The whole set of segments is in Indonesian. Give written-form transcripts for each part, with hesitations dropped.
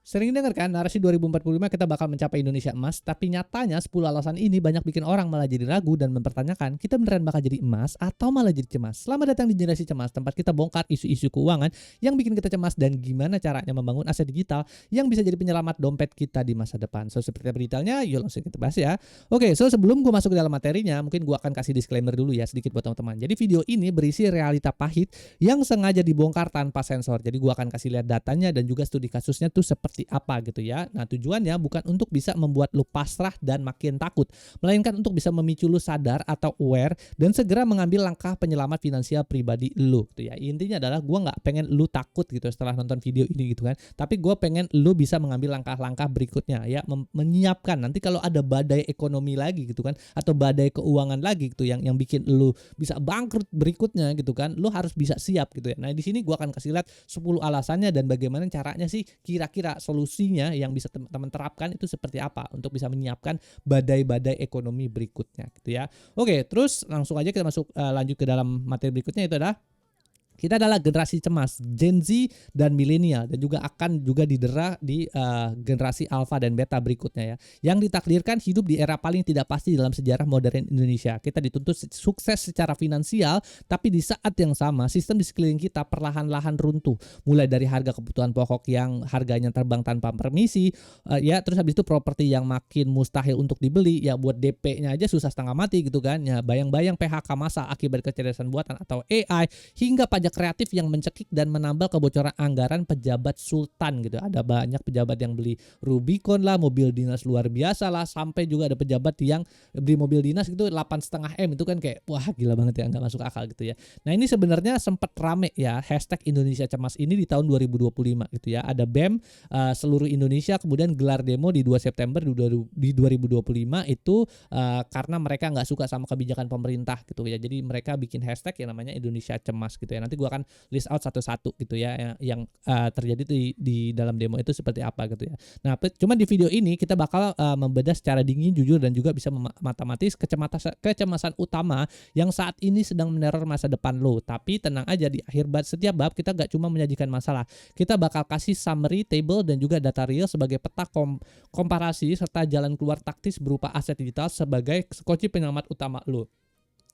Sering dengar kan narasi 2045 kita bakal mencapai Indonesia emas, tapi nyatanya 10 alasan ini banyak bikin orang malah jadi ragu dan mempertanyakan kita beneran bakal jadi emas atau malah jadi cemas. Selamat datang di Generasi Cemas, tempat kita bongkar isu-isu keuangan yang bikin kita cemas dan gimana caranya membangun aset digital yang bisa jadi penyelamat dompet kita di masa depan. So seperti apa detailnya, yuk langsung kita bahas ya. Oke, so sebelum gue masuk ke dalam materinya, mungkin gue akan kasih disclaimer dulu ya sedikit buat teman-teman. Jadi video ini berisi realita pahit yang sengaja dibongkar tanpa sensor. Jadi gue akan kasih lihat datanya dan juga studi kasusnya tuh seperti apa gitu ya. Nah tujuannya bukan untuk bisa membuat lu pasrah dan makin takut, melainkan untuk bisa memicu lu sadar atau aware dan segera mengambil langkah penyelamat finansial pribadi lu gitu ya. Intinya adalah gue nggak pengen lu takut gitu setelah nonton video ini gitu kan, tapi gue pengen lu bisa mengambil langkah-langkah berikutnya ya, menyiapkan nanti kalau ada badai ekonomi lagi gitu kan, atau badai keuangan lagi gitu yang bikin lu bisa bangkrut berikutnya gitu kan, lu harus bisa siap gitu ya. Nah di sini gue akan kasih lihat 10 alasannya dan bagaimana caranya sih kira-kira solusinya yang bisa teman-teman terapkan itu seperti apa untuk bisa menyiapkan badai-badai ekonomi berikutnya gitu ya. Oke, terus langsung aja kita masuk lanjut ke dalam materi berikutnya, itu adalah kita adalah generasi cemas, Gen Z dan milenial, dan juga akan juga didera di generasi alpha dan beta berikutnya ya. Yang ditakdirkan hidup di era paling tidak pasti dalam sejarah modern Indonesia. Kita dituntut sukses secara finansial, tapi di saat yang sama sistem di sekeliling kita perlahan-lahan runtuh. Mulai dari harga kebutuhan pokok yang harganya terbang tanpa permisi, ya, terus habis itu properti yang makin mustahil untuk dibeli, ya buat DP-nya aja susah setengah mati gitu kan. Ya bayang-bayang PHK massal akibat kecerdasan buatan atau AI, hingga pajak kreatif yang mencekik dan menambal kebocoran anggaran pejabat sultan gitu. Ada banyak pejabat yang beli Rubicon lah, mobil dinas luar biasa lah, sampai juga ada pejabat yang beli mobil dinas gitu 8,5 M. Itu kan kayak wah gila banget ya, nggak masuk akal gitu ya. Nah ini sebenarnya sempat rame ya hashtag Indonesia Cemas ini di tahun 2025 gitu ya. Ada BEM seluruh Indonesia kemudian gelar demo di 2 September di 2025 itu karena mereka nggak suka sama kebijakan pemerintah gitu ya. Jadi mereka bikin hashtag yang namanya Indonesia Cemas gitu ya. Nanti gue akan list out satu-satu gitu ya yang terjadi di dalam demo itu seperti apa gitu ya. Nah, cuma di video ini kita bakal membedah secara dingin, jujur dan juga bisa matematis kecemasan utama yang saat ini sedang meneror masa depan lo. Tapi tenang aja, di akhir setiap bab kita gak cuma menyajikan masalah, kita bakal kasih summary, table dan juga data real sebagai peta komparasi serta jalan keluar taktis berupa aset digital sebagai kunci penyelamat utama lo.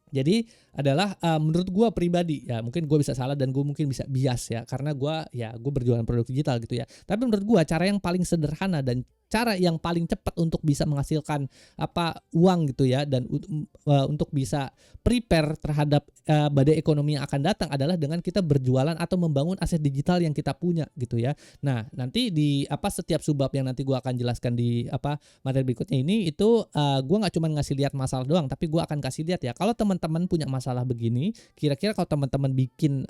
Jadi adalah menurut gue pribadi ya, mungkin gue bisa salah dan gue mungkin bisa bias ya, karena gue berjualan produk digital gitu ya. Tapi menurut gue cara yang paling sederhana dan cara yang paling cepat untuk bisa menghasilkan uang gitu ya, dan untuk bisa prepare terhadap badai ekonomi yang akan datang adalah dengan kita berjualan atau membangun aset digital yang kita punya gitu ya. Nah nanti di setiap subbab yang nanti gue akan jelaskan di materi berikutnya ini itu gue nggak cuma ngasih lihat masalah doang, tapi gue akan kasih lihat ya kalau teman-teman punya masalah begini, kira-kira kalau teman-teman bikin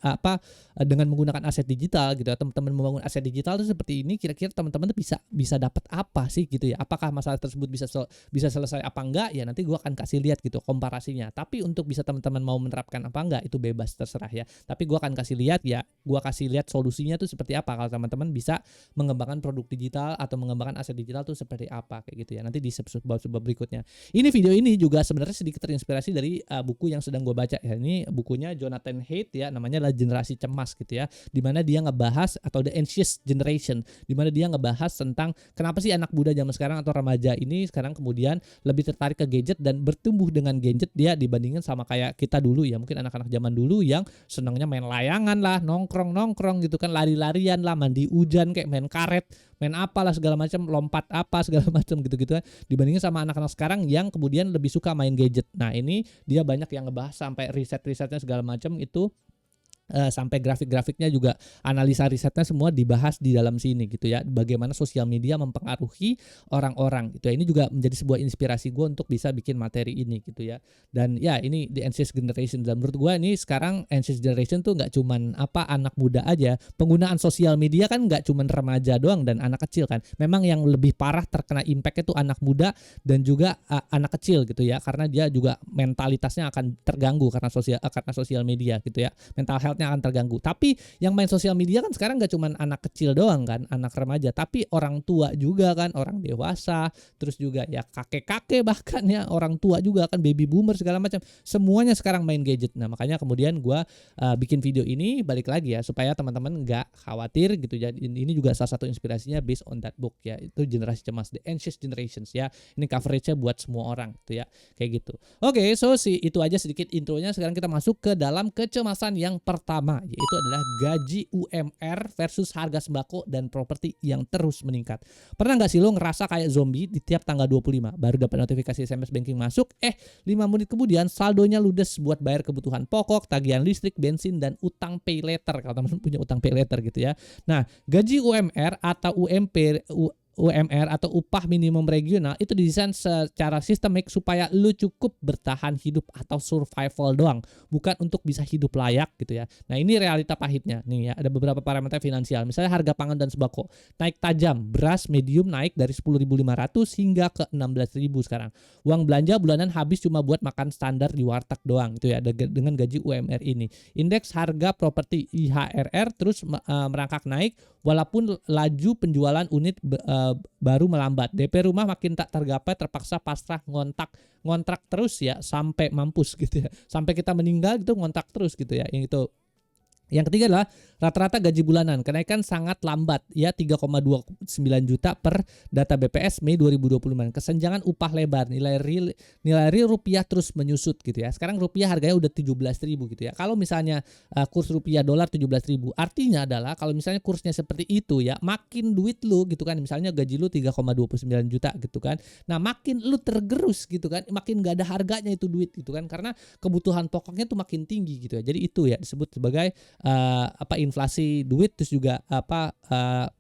dengan menggunakan aset digital gitu ya, teman-teman membangun aset digital itu seperti ini, kira-kira teman-teman tuh bisa dapat apa sih gitu ya. Apakah masalah tersebut bisa selesai apa enggak ya, nanti gue akan kasih lihat gitu komparasinya. Tapi untuk bisa teman-teman mau menerapkan apa enggak itu bebas, terserah ya. Tapi gue akan kasih lihat ya, gue kasih lihat solusinya tuh seperti apa kalau teman-teman bisa mengembangkan produk digital atau mengembangkan aset digital tuh seperti apa kayak gitu ya. Nanti di sebab berikutnya. Ini video ini juga sebenarnya sedikit terinspirasi dari buku yang sedang gue baca ya. Ini bukunya Jonathan Haidt ya, namanya adalah Generasi Cemas gitu ya, dimana dia ngebahas atau The Anxious Generation, dimana dia ngebahas tentang kenapa sih anak muda zaman sekarang atau remaja ini sekarang kemudian lebih tertarik ke gadget dan bertumbuh dengan gadget dia dibandingin sama kayak kita dulu ya. Mungkin anak-anak zaman dulu yang senangnya main layangan lah, nongkrong gitu kan, lari-larian lah, mandi hujan kayak main karet, main apalah segala macam, lompat apa segala macam gitu-gitu kan, dibandingin sama anak-anak sekarang yang kemudian lebih suka main gadget. Nah ini dia banyak yang ngebahas sampai risetnya segala macam itu, sampai grafik-grafiknya juga, analisa risetnya semua dibahas di dalam sini gitu ya, bagaimana sosial media mempengaruhi orang-orang gitu ya. Ini juga menjadi sebuah inspirasi gue untuk bisa bikin materi ini gitu ya. Dan ya ini the Anxious Generation, dan menurut gue ini sekarang Anxious Generation tuh gak cuman anak muda aja, penggunaan sosial media kan gak cuman remaja doang dan anak kecil kan, memang yang lebih parah terkena impact itu anak muda dan juga anak kecil gitu ya, karena dia juga mentalitasnya akan terganggu karena sosial media gitu ya. Mental health secepatnya akan terganggu. Tapi yang main sosial media kan sekarang nggak cuma anak kecil doang kan, anak remaja, tapi orang tua juga kan, orang dewasa, terus juga ya kakek-kakek, bahkan ya orang tua juga kan, baby boomer segala macam. Semuanya sekarang main gadget. Nah, makanya kemudian gua bikin video ini balik lagi ya supaya teman-teman nggak khawatir gitu. Jadi ini juga salah satu inspirasinya based on that book ya. Itu Generasi Cemas, The Anxious Generations ya. Ini coveragenya buat semua orang gitu ya. Kayak gitu. Oke, so itu aja sedikit intronya. Sekarang kita masuk ke dalam kecemasan yang pertama, yaitu adalah gaji UMR versus harga sembako dan properti yang terus meningkat. Pernah nggak sih lo ngerasa kayak zombie di tiap tanggal 25 baru dapat notifikasi SMS banking masuk, 5 menit kemudian saldonya ludes buat bayar kebutuhan pokok, tagihan listrik, bensin, dan utang pay later kalau teman-teman punya utang pay later gitu ya. Nah, gaji UMR atau UMR atau upah minimum regional itu didesain secara sistemik supaya lu cukup bertahan hidup atau survival doang, bukan untuk bisa hidup layak gitu ya. Nah, ini realita pahitnya nih ya, ada beberapa parameter finansial. Misalnya harga pangan dan sembako naik tajam, beras medium naik dari 10.500 hingga ke 16.000 sekarang. Uang belanja bulanan habis cuma buat makan standar di warteg doang gitu ya, dengan gaji UMR ini. Indeks harga properti IHRR terus merangkak naik walaupun laju penjualan unit baru melambat. DP rumah makin tak tergapai, terpaksa pasrah ngontrak terus ya sampai mampus gitu ya. Sampai kita meninggal gitu ngontrak terus gitu ya. Yang ketiga adalah rata-rata gaji bulanan. Kenaikan sangat lambat ya, 3,29 juta per data BPS Mei 2025. Kesenjangan upah lebar, nilai real rupiah terus menyusut gitu ya. Sekarang rupiah harganya udah 17.000 gitu ya. Kalau misalnya kurs rupiah dolar 17.000, artinya adalah kalau misalnya kursnya seperti itu ya, makin duit lu gitu kan. Misalnya gaji lu 3,29 juta gitu kan. Nah, makin lu tergerus gitu kan, makin gak ada harganya itu duit gitu kan, karena kebutuhan pokoknya tuh makin tinggi gitu ya. Jadi itu ya disebut sebagai inflasi duit, terus juga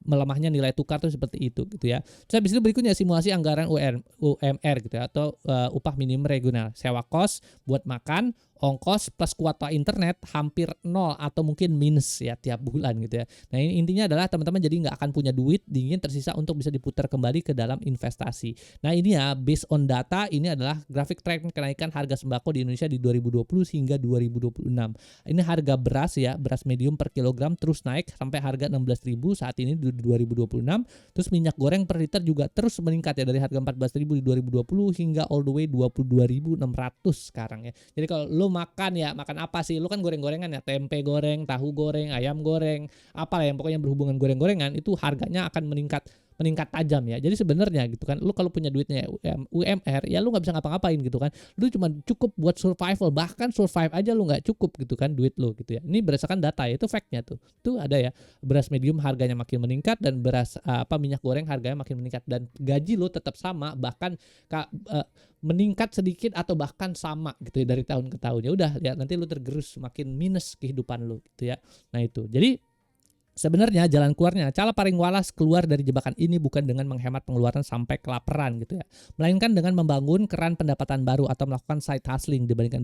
melemahnya nilai tukar tuh seperti itu gitu ya. Terus habis itu berikutnya simulasi anggaran UMR gitu ya, atau upah minimum regional. Sewa kos buat makan, ongkos plus kuota internet hampir nol atau mungkin minus ya tiap bulan gitu ya. Nah, ini intinya adalah teman-teman jadi nggak akan punya duit dingin tersisa untuk bisa diputar kembali ke dalam investasi. Nah, ini ya based on data, ini adalah grafik tren kenaikan harga sembako di Indonesia di 2020 hingga 2026. Ini harga beras ya, beras medium per kilogram terus naik sampai harga 16.000 saat ini di 2026. Terus minyak goreng per liter juga terus meningkat ya, dari harga 14.000 di 2020 hingga all the way 22.600 sekarang ya. Jadi kalau lo makan apa sih? Lo kan goreng-gorengan ya, tempe goreng, tahu goreng, ayam goreng, apalah yang pokoknya berhubungan goreng-gorengan, itu harganya akan meningkat tajam ya. Jadi sebenarnya gitu kan, lu kalau punya duitnya UMR ya lu nggak bisa ngapa-ngapain gitu kan. Lu cuma cukup buat survival, bahkan survive aja lu nggak cukup gitu kan duit lu gitu ya. Ini berdasarkan data ya, itu fact-nya tuh. Tuh ada ya, beras medium harganya makin meningkat dan beras minyak goreng harganya makin meningkat, dan gaji lu tetap sama, bahkan meningkat sedikit atau bahkan sama gitu ya dari tahun ke tahun. Ya udah ya, nanti lu tergerus makin minus kehidupan lu gitu ya. Nah, itu. Jadi sebenarnya jalan keluarnya, cara paling waras keluar dari jebakan ini bukan dengan menghemat pengeluaran sampai kelaparan gitu ya, melainkan dengan membangun keran pendapatan baru atau melakukan side hustling. Dibandingkan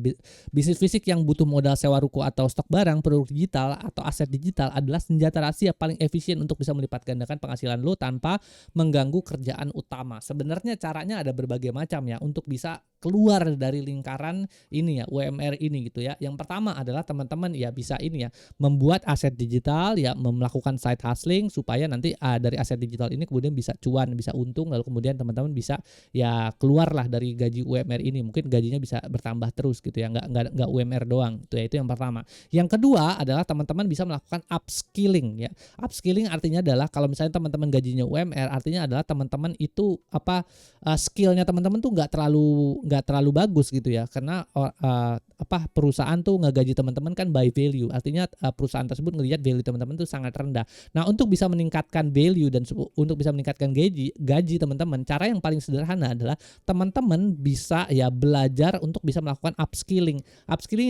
bisnis fisik yang butuh modal sewa ruko atau stok barang, produk digital atau aset digital adalah senjata rahasia paling efisien untuk bisa melipat gandakan penghasilan lo tanpa mengganggu kerjaan utama. Sebenarnya caranya ada berbagai macam ya untuk bisa keluar dari lingkaran ini ya, UMR ini gitu ya. Yang pertama adalah teman-teman ya bisa ini ya, membuat aset digital ya, melakukan side hustling supaya nanti dari aset digital ini kemudian bisa cuan, bisa untung, lalu kemudian teman-teman bisa ya keluarlah dari gaji UMR ini. Mungkin gajinya bisa bertambah terus gitu ya, nggak UMR doang. Itu yang pertama. Yang kedua adalah teman-teman bisa melakukan upskilling ya. Upskilling artinya adalah kalau misalnya teman-teman gajinya UMR, artinya adalah teman-teman itu skillnya teman-teman tuh nggak terlalu bagus gitu ya, karena perusahaan tuh ngegaji teman-teman kan by value, artinya perusahaan tersebut ngelihat value teman-teman tuh sangat rendah. Nah, untuk bisa meningkatkan value dan untuk bisa meningkatkan gaji teman-teman, cara yang paling sederhana adalah teman-teman bisa ya belajar untuk bisa melakukan upskilling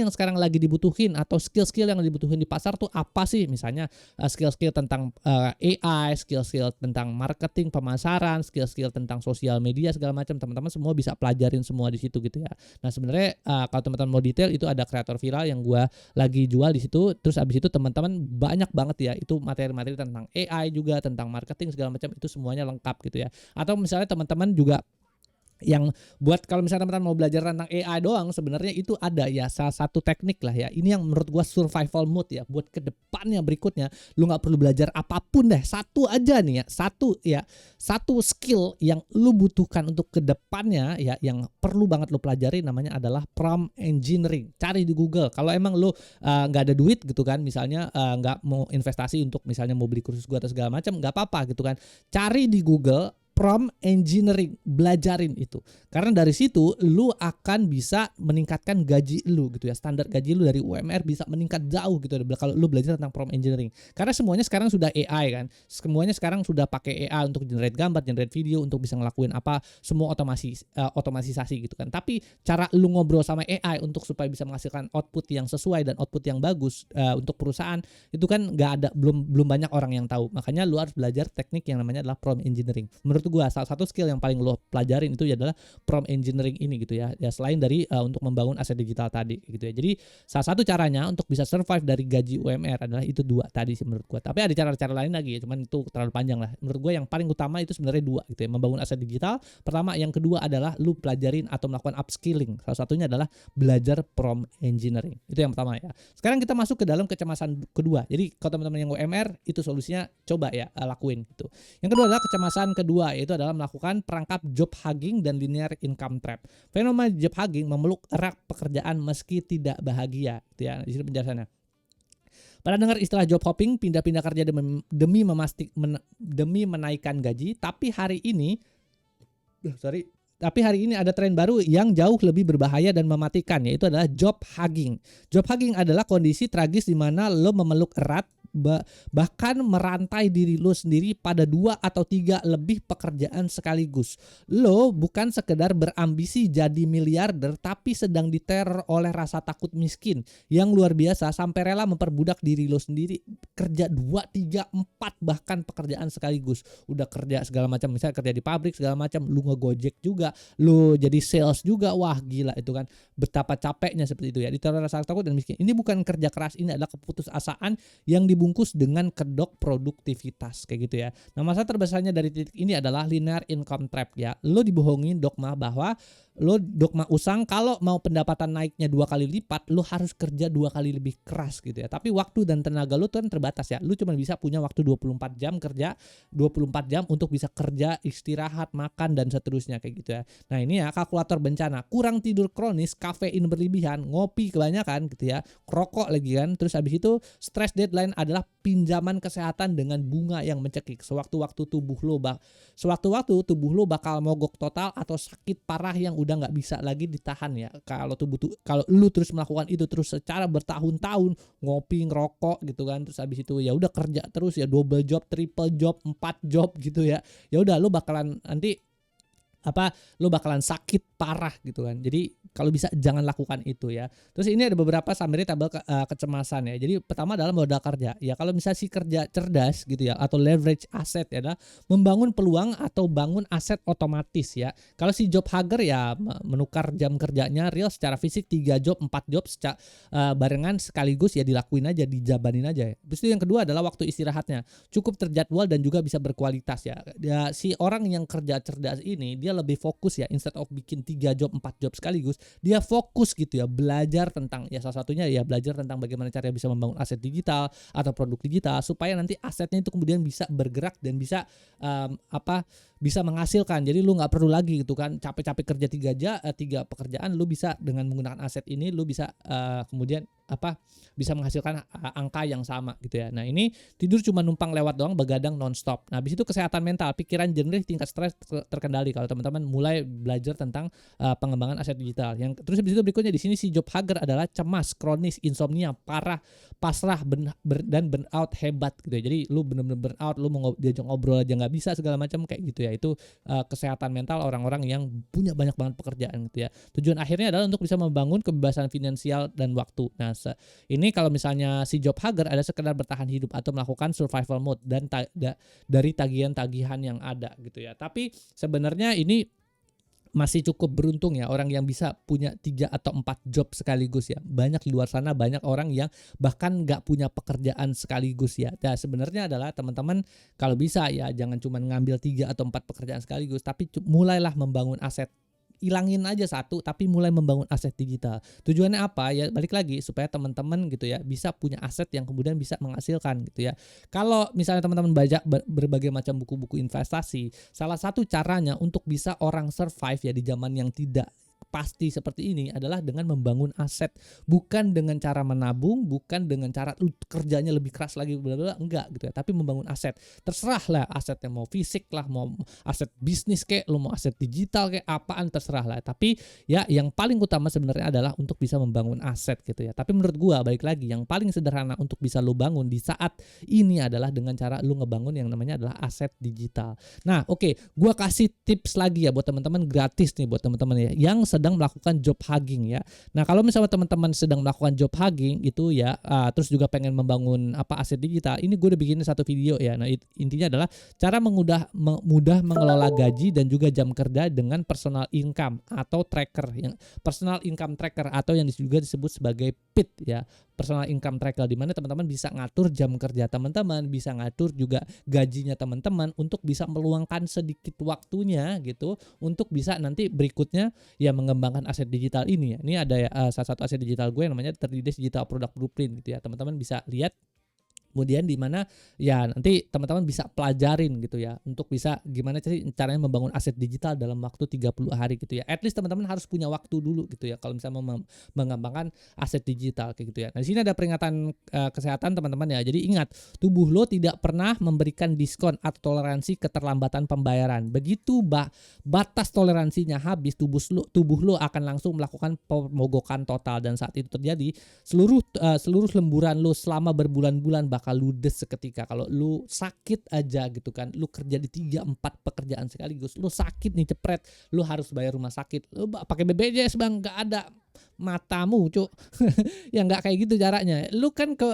yang sekarang lagi dibutuhin, atau skill-skill yang dibutuhin di pasar tuh apa sih? Misalnya skill-skill tentang AI, skill-skill tentang marketing, pemasaran, skill-skill tentang sosial media segala macam, teman-teman semua bisa pelajarin semua di situ gitu ya. Nah, sebenarnya kalau teman-teman mau detail itu ada kreator viral yang gua lagi jual di situ. Terus abis itu teman-teman banyak banget ya itu materi-materi tentang AI juga, tentang marketing segala macam, itu semuanya lengkap gitu ya. Atau misalnya teman-teman juga Yang buat kalau misalnya teman-teman mau belajar tentang AI doang, sebenarnya itu ada ya salah satu teknik lah ya. Ini yang menurut gua survival mode ya. Buat kedepannya berikutnya, lu nggak perlu belajar apapun deh. Satu aja nih ya, satu skill yang lu butuhkan untuk kedepannya ya, yang perlu banget lu pelajari namanya adalah prompt engineering. Cari di Google. Kalau emang lu nggak ada duit gitu kan, misalnya nggak mau investasi untuk misalnya mau beli kursus gua atau segala macam, nggak apa-apa gitu kan. Cari di Google prompt engineering, belajarin itu. Karena dari situ lu akan bisa meningkatkan gaji lu gitu ya. Standar gaji lu dari UMR bisa meningkat jauh gitu kalau lu belajar tentang prompt engineering. Karena semuanya sekarang sudah AI kan. Semuanya sekarang sudah pakai AI untuk generate gambar, generate video, untuk bisa ngelakuin apa semua otomatisasi gitu kan. Tapi cara lu ngobrol sama AI untuk supaya bisa menghasilkan output yang sesuai dan output yang bagus untuk perusahaan itu kan nggak ada, belum banyak orang yang tahu. Makanya lu harus belajar teknik yang namanya adalah prompt engineering. Menurut gua salah satu skill yang paling lo pelajarin itu adalah prompt engineering ini gitu ya. Ya selain dari untuk membangun aset digital tadi gitu ya. Jadi salah satu caranya untuk bisa survive dari gaji UMR adalah itu dua tadi sih menurut gua. Tapi ada cara-cara lain lagi ya, cuman itu terlalu panjang lah. Menurut gua yang paling utama itu sebenarnya dua gitu ya. Membangun aset digital pertama, yang kedua adalah lu pelajarin atau melakukan upskilling. Salah satunya adalah belajar prompt engineering. Itu yang pertama ya. Sekarang kita masuk ke dalam kecemasan kedua. Jadi kalau teman-teman yang UMR itu solusinya coba ya lakuin gitu. Yang kedua adalah kecemasan kedua, yaitu adalah melakukan perangkap job hugging dan linear income trap. Fenomena job hugging memeluk erat pekerjaan meski tidak bahagia gitu ya. Di sini penjelasannya. Pernah dengar istilah job hopping, pindah-pindah kerja demi menaikkan gaji, tapi hari ini ada tren baru yang jauh lebih berbahaya dan mematikan, yaitu adalah job hugging. Job hugging adalah kondisi tragis di mana lo memeluk erat bahkan merantai diri lo sendiri pada 2 atau 3 lebih pekerjaan sekaligus. Lo bukan sekedar berambisi jadi miliarder, tapi sedang diteror oleh rasa takut miskin yang luar biasa sampai rela memperbudak diri lo sendiri kerja 2, 3, 4 bahkan pekerjaan sekaligus. Udah kerja segala macam, misalnya kerja di pabrik segala macam, lu ngegojek juga, lu jadi sales juga, wah gila itu kan, betapa capeknya seperti itu ya, diteror rasa takut dan miskin. Ini bukan kerja keras, ini adalah keputusasaan yang dibungkus dengan kedok produktivitas kayak gitu ya. Nah, masalah terbesarnya dari titik ini adalah linear income trap ya. Lo dibohongin dogma bahwa dogma usang kalau mau pendapatan naiknya 2 kali lipat, lo harus kerja 2 kali lebih keras gitu ya. Tapi waktu dan tenaga lo tuh kan terbatas ya. Lo cuma bisa punya waktu 24 jam kerja, 24 jam untuk bisa kerja, istirahat, makan dan seterusnya kayak gitu ya. Nah, ini ya kalkulator bencana. Kurang tidur kronis, kafein berlebihan, ngopi kebanyakan gitu ya, rokok lagi kan. Terus habis itu stress deadline adalah pinjaman kesehatan dengan bunga yang mencekik. Sewaktu-waktu tubuh lo bakal mogok total atau sakit parah yang udah nggak bisa lagi ditahan ya. Kalau lu terus melakukan itu terus secara bertahun-tahun, ngopi, ngerokok gitu kan, terus habis itu ya udah kerja terus ya, double job, triple job, 4 job gitu ya. Ya udah lu bakalan nanti lu bakalan sakit parah gitu kan. Jadi kalau bisa jangan lakukan itu ya. Terus ini ada beberapa summary tabel kecemasan ya. Jadi pertama adalah modal kerja. Ya kalau misalnya si kerja cerdas gitu ya, atau leverage aset ya, adalah membangun peluang atau bangun aset otomatis ya. Kalau si job hugger ya menukar jam kerjanya real secara fisik 3 job, 4 job secara barengan sekaligus ya, dilakuin aja, dijabanin aja ya. Terus yang kedua adalah waktu istirahatnya. Cukup terjadwal dan juga bisa berkualitas ya. Si orang yang kerja cerdas ini dia lebih fokus ya, instead of bikin 3 job 4 job sekaligus, dia fokus gitu ya, belajar tentang ya, salah satunya ya belajar tentang bagaimana cara bisa membangun aset digital atau produk digital supaya nanti asetnya itu kemudian bisa bergerak dan bisa bisa menghasilkan. Jadi lu nggak perlu lagi gitu kan capek-capek kerja 3 pekerjaan, lu bisa dengan menggunakan aset ini lu bisa kemudian bisa menghasilkan angka yang sama gitu ya. Nah, ini tidur cuma numpang lewat doang, begadang nonstop. Nah, habis itu kesehatan mental, pikiran jernih, tingkat stres terkendali kalau teman-teman mulai belajar tentang pengembangan aset digital. Yang terus habis itu berikutnya di sini si job hugger adalah cemas, kronis, insomnia, parah, pasrah dan burnout hebat gitu ya. Jadi lu bener-bener burnout, lu mau diajak ngobrol aja nggak bisa segala macam kayak gitu ya. Itu kesehatan mental orang-orang yang punya banyak banget pekerjaan gitu ya. Tujuan akhirnya adalah untuk bisa membangun kebebasan finansial dan waktu. Nah, ini kalau misalnya si job hugger ada sekedar bertahan hidup atau melakukan survival mode dan dari tagihan-tagihan yang ada gitu ya. Tapi sebenarnya ini masih cukup beruntung ya orang yang bisa punya 3 atau 4 job sekaligus ya. Banyak di luar sana, banyak orang yang bahkan nggak punya pekerjaan sekaligus ya. Nah, sebenarnya adalah teman-teman kalau bisa ya jangan cuma ngambil 3 atau 4 pekerjaan sekaligus, tapi mulailah membangun aset ilangin aja satu tapi mulai membangun aset digital. Tujuannya apa? Ya balik lagi supaya teman-teman gitu ya bisa punya aset yang kemudian bisa menghasilkan gitu ya. Kalau misalnya teman-teman baca berbagai macam buku-buku investasi, salah satu caranya untuk bisa orang survive ya di zaman yang tidak pasti seperti ini adalah dengan membangun aset, bukan dengan cara menabung, bukan dengan cara kerjanya lebih keras lagi bla bla, enggak gitu ya, tapi membangun aset. Terserah lah asetnya, mau fisik lah, mau aset bisnis kayak lo mau aset digital kayak apaan terserah lah. Tapi ya yang paling utama sebenarnya adalah untuk bisa membangun aset gitu ya. Tapi menurut gua balik lagi yang paling sederhana untuk bisa lo bangun di saat ini adalah dengan cara lo ngebangun yang namanya adalah aset digital. Nah, oke, gua kasih tips lagi ya buat teman-teman, gratis nih buat teman-teman ya yang sedang melakukan job hugging ya. Nah, kalau misalnya teman-teman sedang melakukan job hugging itu ya, terus juga pengen membangun aset digital, ini gue udah bikin satu video ya. Nah, intinya adalah cara mudah mengelola gaji dan juga jam kerja dengan personal income atau tracker, yang personal income tracker atau yang juga disebut sebagai PIT ya. Personal income tracker, di mana teman-teman bisa ngatur jam kerja teman-teman, bisa ngatur juga gajinya teman-teman untuk bisa meluangkan sedikit waktunya gitu untuk bisa nanti berikutnya ya mengembangkan aset digital ini ya. Ini ada ya, salah satu aset digital gue yang namanya 3D Digital Product Blueprint gitu ya. Teman-teman bisa lihat. Kemudian di mana ya nanti teman-teman bisa pelajarin gitu ya untuk bisa gimana caranya membangun aset digital dalam waktu 30 hari gitu ya. At least teman-teman harus punya waktu dulu gitu ya kalau misalnya mau mengembangkan aset digital kayak gitu ya. Nah, di sini ada peringatan kesehatan teman-teman ya. Jadi ingat, tubuh lo tidak pernah memberikan diskon atau toleransi keterlambatan pembayaran. Begitu batas toleransinya habis, tubuh lo akan langsung melakukan pemogokan total, dan saat itu terjadi seluruh lemburan lo selama berbulan-bulan bakal ludes seketika. Kalau lu sakit aja gitu kan, lu kerja di 3-4 pekerjaan sekaligus, lu sakit nih cepret, lu harus bayar rumah sakit, lu pakai BPJS bang, nggak ada matamu cuk. Ya nggak kayak gitu caranya. Lu kan ke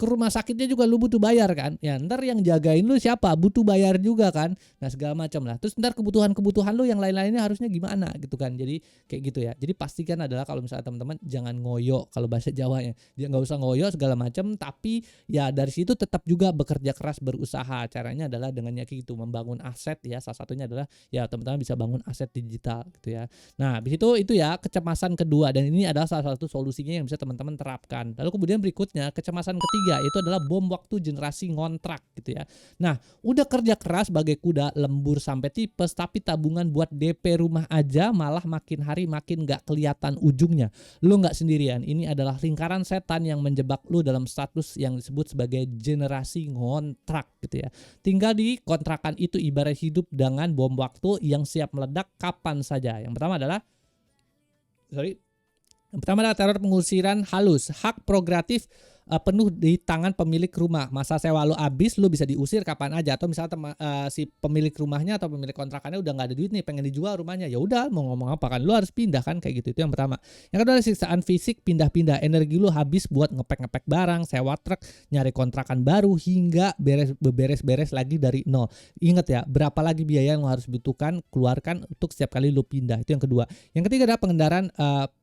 rumah sakitnya juga lu butuh bayar kan, ya ntar yang jagain lu siapa, butuh bayar juga kan. Nah segala macam lah, terus ntar kebutuhan lu yang lain-lainnya harusnya gimana gitu kan. Jadi kayak gitu ya. Jadi pastikan adalah kalau misalnya teman-teman jangan ngoyo, kalau bahasa Jawanya dia nggak usah ngoyo segala macam, tapi ya dari situ tetap juga bekerja keras, berusaha. Caranya adalah dengan kayak gitu, membangun aset ya. Salah satunya adalah ya teman-teman bisa bangun aset digital gitu ya. Nah habis itu ya kecemasan kedua, dan ini adalah salah satu solusinya yang bisa teman-teman terapkan. Lalu kemudian berikutnya kecemasan ketiga itu adalah bom waktu generasi ngontrak gitu ya. Nah udah kerja keras bagai kuda, lembur sampai tipes, tapi tabungan buat DP rumah aja malah makin hari makin gak kelihatan ujungnya. Lu gak sendirian, ini adalah lingkaran setan yang menjebak lu dalam status yang disebut sebagai generasi ngontrak gitu ya. Tinggal di kontrakan itu ibarat hidup dengan bom waktu yang siap meledak kapan saja. Yang pertama adalah teror pengusiran halus, hak progratif penuh di tangan pemilik rumah. Masa sewa lu habis, lu bisa diusir kapan aja. Atau misalnya si pemilik rumahnya atau pemilik kontrakannya udah nggak ada duit nih, pengen dijual rumahnya, ya udah mau ngomong apa kan, lu harus pindah kan kayak gitu. Itu yang pertama. Yang kedua, siksaan fisik, pindah-pindah, energi lu habis buat ngepek-ngepek barang, sewa truk, nyari kontrakan baru hingga beres lagi dari nol. Ingat ya, berapa lagi biaya yang lu harus butuhkan keluarkan untuk setiap kali lu pindah. Itu yang kedua. Yang ketiga adalah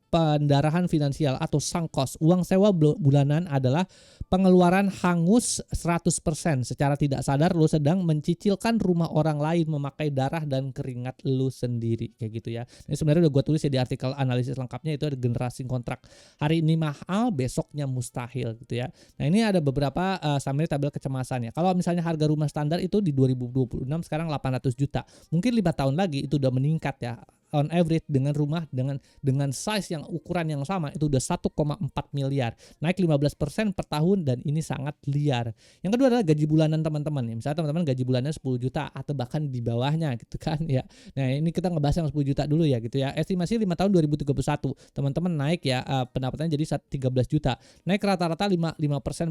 pendarahan finansial atau sunk cost. Uang sewa bulanan adalah pengeluaran hangus 100%. Secara tidak sadar lu sedang mencicilkan rumah orang lain memakai darah dan keringat lu sendiri kayak gitu ya. Ini sebenarnya udah gue tulis ya di artikel analisis lengkapnya, itu ada generasi kontrak. Hari ini mahal, besoknya mustahil gitu ya. Nah ini ada beberapa summary tabel kecemasannya. Kalau misalnya harga rumah standar itu di 2026 sekarang 800 juta. Mungkin 5 tahun lagi itu udah meningkat ya. On average dengan rumah dengan size yang ukuran yang sama itu udah 1,4 miliar, naik 15% per tahun, dan ini sangat liar. Yang kedua adalah gaji bulanan teman-teman. Misalnya teman-teman gaji bulannya 10 juta atau bahkan di bawahnya gitu kan ya. Nah, ini kita ngebahas yang 10 juta dulu ya gitu ya. Estimasi 5 tahun 2031 teman-teman naik ya pendapatannya jadi 13 juta. Naik rata-rata 5%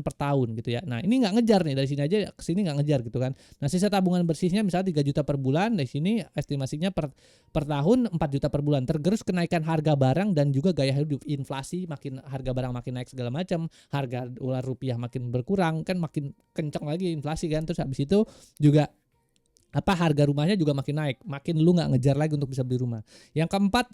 per tahun gitu ya. Nah, ini nggak ngejar nih, dari sini aja ke sini nggak ngejar gitu kan. Nah, sisa tabungan bersihnya misalnya 3 juta per bulan, dari sini estimasinya per tahun 4 juta per bulan. Tergerus kenaikan harga barang dan juga gaya hidup, inflasi, makin harga barang makin naik segala macam, harga dolar rupiah makin berkurang kan, makin kencang lagi inflasi kan. Terus habis itu juga harga rumahnya juga makin naik, makin lu nggak ngejar lagi untuk bisa beli rumah. Yang keempat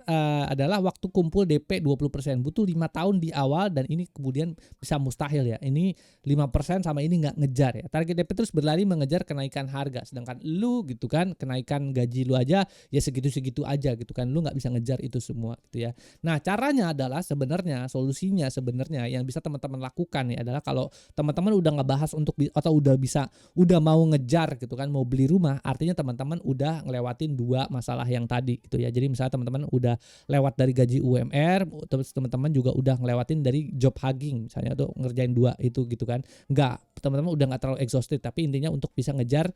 adalah waktu kumpul DP 20%, butuh 5 tahun di awal dan ini kemudian bisa mustahil ya. Ini 5% sama ini nggak ngejar ya. Target DP terus berlari mengejar kenaikan harga, sedangkan lu gitu kan kenaikan gaji lu aja ya segitu-segitu aja gitu kan. Lu nggak bisa ngejar itu semua gitu ya. Nah, caranya adalah sebenarnya solusinya sebenarnya yang bisa teman-teman lakukan nih adalah kalau teman-teman udah ngebahas untuk atau udah mau ngejar gitu kan mau beli rumah, artinya teman-teman udah ngelewatin dua masalah yang tadi gitu ya. Jadi misalnya teman-teman udah lewat dari gaji UMR, terus teman-teman juga udah ngelewatin dari job hugging misalnya tuh ngerjain dua itu gitu kan. Enggak, teman-teman udah nggak terlalu exhausted, tapi intinya untuk bisa ngejar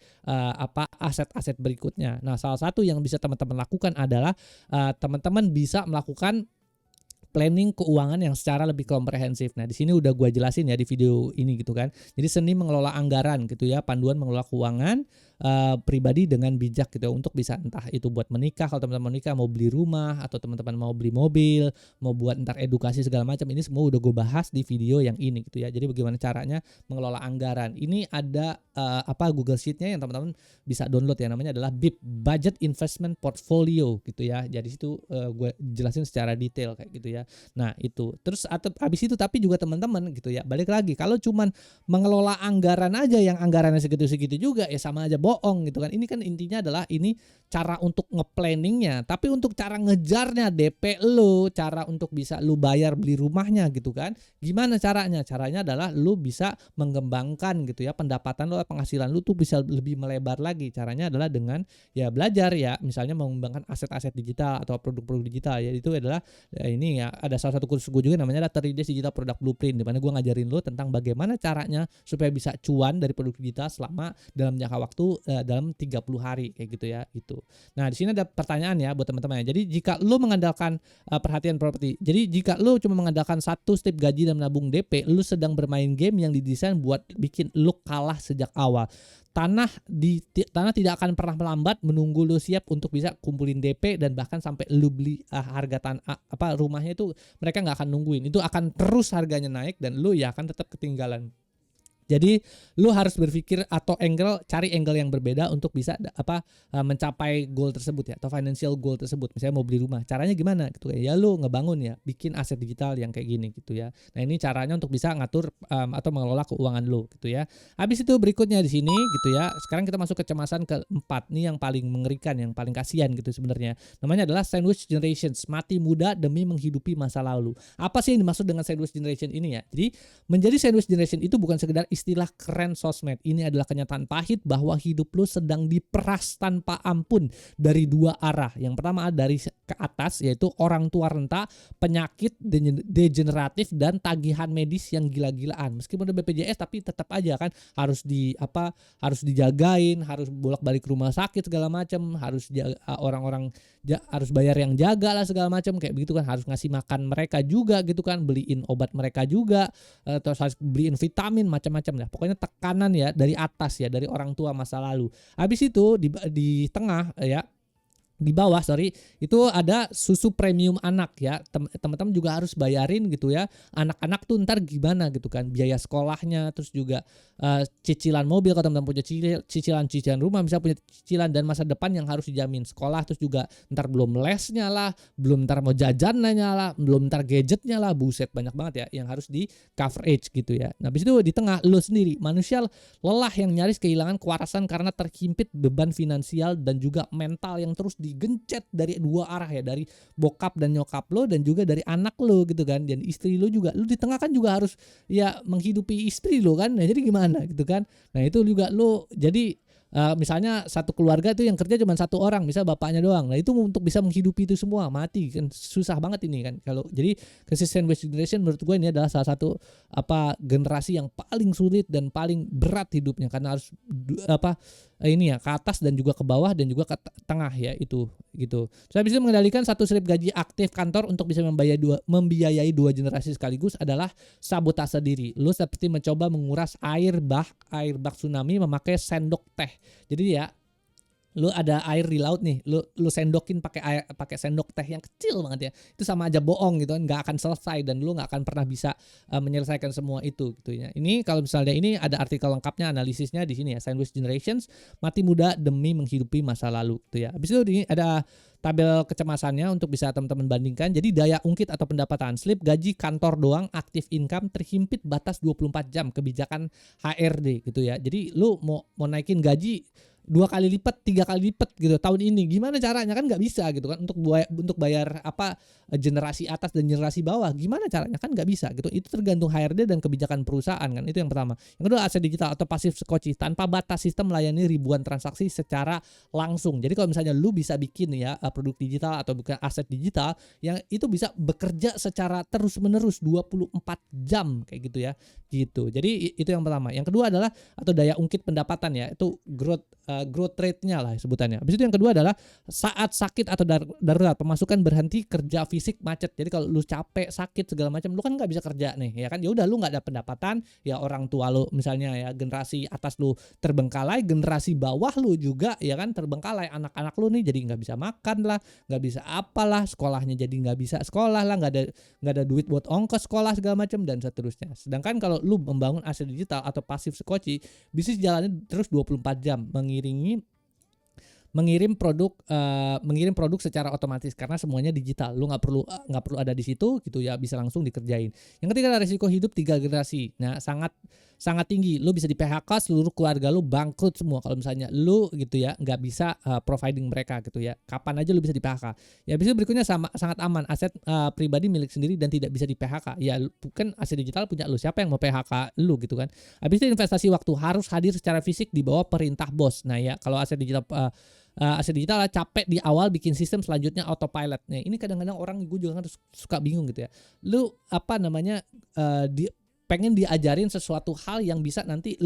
aset-aset berikutnya. Nah, salah satu yang bisa teman-teman lakukan adalah teman-teman bisa melakukan planning keuangan yang secara lebih komprehensif. Nah, di sini udah gua jelasin ya di video ini gitu kan. Jadi seni mengelola anggaran gitu ya, panduan mengelola keuangan pribadi dengan bijak gitu ya, untuk bisa entah itu buat menikah kalau teman-teman menikah, mau beli rumah atau teman-teman mau beli mobil, mau buat ntar edukasi segala macam. Ini semua udah gue bahas di video yang ini gitu ya. Jadi bagaimana caranya mengelola anggaran. Ini ada Google Sheet-nya yang teman-teman bisa download ya, namanya adalah BIP, Budget Investment Portfolio gitu ya. Jadi situ gue jelasin secara detail kayak gitu ya. Nah, itu. Terus habis itu tapi juga teman-teman gitu ya. Balik lagi kalau cuman mengelola anggaran aja yang anggarannya segitu-segitu juga ya sama aja bohong gitu kan. Ini kan intinya adalah ini cara untuk ngeplanningnya, tapi untuk cara ngejarnya DP lo, cara untuk bisa lu bayar beli rumahnya gitu kan. Gimana caranya? Caranya adalah lu bisa mengembangkan gitu ya pendapatan lo, penghasilan lu tuh bisa lebih melebar lagi. Caranya adalah dengan ya belajar ya, misalnya mengembangkan aset-aset digital atau produk-produk digital ya. Itu adalah ini ya, ada salah satu kursus gue juga namanya 30 Days Digital Product Blueprint, di mana gue ngajarin lo tentang bagaimana caranya supaya bisa cuan dari produk digital selama dalam jangka waktu dalam 30 hari kayak gitu ya itu. Nah, di sini ada pertanyaan ya buat teman-teman ya. Jadi jika lo mengandalkan perhatian properti, jadi jika lo cuma mengandalkan satu step gaji dan menabung DP, lo sedang bermain game yang didesain buat bikin lo kalah sejak awal. Tanah tidak akan pernah melambat menunggu lu siap untuk bisa kumpulin DP, dan bahkan sampai lu beli harga rumahnya itu mereka nggak akan nungguin. Itu akan terus harganya naik dan lu ya akan tetap ketinggalan. Jadi lu harus berpikir atau cari angle yang berbeda untuk bisa mencapai goal tersebut ya, atau financial goal tersebut. Misalnya mau beli rumah, caranya gimana gitu ya, lu ngebangun ya, bikin aset digital yang kayak gini gitu ya. Nah, ini caranya untuk bisa ngatur atau mengelola keuangan lu gitu ya. Habis itu berikutnya di sini gitu ya. Sekarang kita masuk kecemasan keempat nih, yang paling mengerikan, yang paling kasihan gitu sebenarnya. Namanya adalah sandwich generations, mati muda demi menghidupi masa lalu. Apa sih yang dimaksud dengan sandwich generation ini ya? Jadi menjadi sandwich generation itu bukan sekedar istilah keren sosmed. Ini adalah kenyataan pahit bahwa hidup lu sedang diperas tanpa ampun dari dua arah. Yang pertama dari ke atas, yaitu orang tua renta, penyakit degeneratif, dan tagihan medis yang gila-gilaan. Meskipun udah BPJS tapi tetap aja kan harus dijagain, harus bolak-balik rumah sakit segala macam, harus orang-orang harus bayar yang jaga lah segala macam kayak begitu kan, harus ngasih makan mereka juga gitu kan, beliin obat mereka juga, terus harus beliin vitamin macam-macam lah. Pokoknya tekanan ya dari atas ya, dari orang tua masa lalu. Habis itu di tengah ya, di bawah itu ada susu premium anak ya. Teman-teman juga harus bayarin gitu ya. Anak-anak tuh ntar gimana gitu kan, biaya sekolahnya, terus juga cicilan mobil kalau teman-teman punya cicilan rumah, bisa punya cicilan, dan masa depan yang harus dijamin sekolah, terus juga ntar belum lesnya lah, belum ntar mau jajannya lah, belum ntar gadgetnya lah, buset banyak banget ya yang harus di coverage gitu ya. Nah, habis itu di tengah lo sendiri, manusia lelah yang nyaris kehilangan kewarasan karena terhimpit beban finansial dan juga mental yang terus digencet dari dua arah ya, dari bokap dan nyokap lo dan juga dari anak lo gitu kan, dan istri lo juga. Lo di tengah kan juga harus ya menghidupi istri lo kan. Nah, jadi gimana gitu kan. Nah, itu juga lo jadi misalnya satu keluarga itu yang kerja cuma satu orang, misal bapaknya doang. Nah, itu untuk bisa menghidupi itu semua mati kan, susah banget ini kan. Kalau jadi krisis sandwich generation menurut gue ini adalah salah satu generasi yang paling sulit dan paling berat hidupnya, karena harus ini ya ke atas dan juga ke bawah dan juga ke tengah ya itu gitu. Terus habis itu mengendalikan satu slip gaji aktif kantor untuk bisa membiayai dua generasi sekaligus adalah sabotase diri. Lu seperti mencoba menguras air bak tsunami memakai sendok teh. Jadi ya Lu ada air di laut nih, lu sendokin pakai sendok teh yang kecil banget ya. Itu sama aja bohong gitu kan, nggak akan selesai dan lu nggak akan pernah bisa menyelesaikan semua itu gitu ya. Ini kalau misalnya ini ada artikel lengkapnya analisisnya di sini ya, Sandwich Generations mati muda demi menghidupi masa lalu gitu ya. Habis itu ini ada tabel kecemasannya untuk bisa teman-teman bandingkan. Jadi daya ungkit atau pendapatan, slip gaji kantor doang, active income terhimpit batas 24 jam, kebijakan HRD gitu ya. Jadi lu mau naikin gaji 2 kali lipat, 3 kali lipat gitu tahun ini, gimana caranya? Kan nggak bisa gitu kan, untuk bayar generasi atas dan generasi bawah, gimana caranya? Kan nggak bisa gitu. Itu tergantung HRD dan kebijakan perusahaan kan. Itu yang pertama. Yang kedua, aset digital atau pasif skoci, tanpa batas, sistem melayani ribuan transaksi secara langsung. Jadi kalau misalnya lu bisa bikin ya produk digital atau bukan aset digital yang itu bisa bekerja secara terus menerus 24 jam kayak gitu ya gitu. Jadi itu yang pertama. Yang kedua adalah atau daya ungkit pendapatan ya, itu growth rate-nya lah sebutannya. Habis itu yang kedua adalah saat sakit atau darurat, pemasukan berhenti, kerja fisik macet. Jadi kalau lu capek, sakit segala macam, lu kan nggak bisa kerja nih, ya kan? Ya udah lu nggak ada pendapatan, ya orang tua lu misalnya ya generasi atas lu terbengkalai, generasi bawah lu juga ya kan terbengkalai. Anak-anak lu nih jadi nggak bisa makan lah, nggak bisa apalah, sekolahnya jadi nggak bisa sekolah lah, nggak ada duit buat ongkos sekolah segala macam dan seterusnya. Sedangkan kalau lu membangun aset digital atau pasif skoci, bisnis jalannya terus 24 jam mengirim produk secara otomatis karena semuanya digital. Lu nggak perlu ada di situ gitu ya, bisa langsung dikerjain. Yang ketiga adalah risiko hidup 3 generasi. Nah, sangat tinggi. Lu bisa di PHK, seluruh keluarga lu bangkrut semua kalau misalnya lu gitu ya nggak bisa providing mereka gitu ya. Kapan aja lu bisa di PHK. Ya, bisa berikutnya sangat aman, aset pribadi milik sendiri dan tidak bisa di PHK. Ya bukan aset digital punya lu, siapa yang mau PHK lu gitu kan. Habis itu investasi waktu, harus hadir secara fisik di bawah perintah bos. Nah ya, kalau aset digital aset digital lah, capek di awal bikin sistem selanjutnya autopilot. Nah, ini kadang-kadang orang, gue juga kan suka bingung gitu ya. Lu pengen diajarin sesuatu hal yang bisa nanti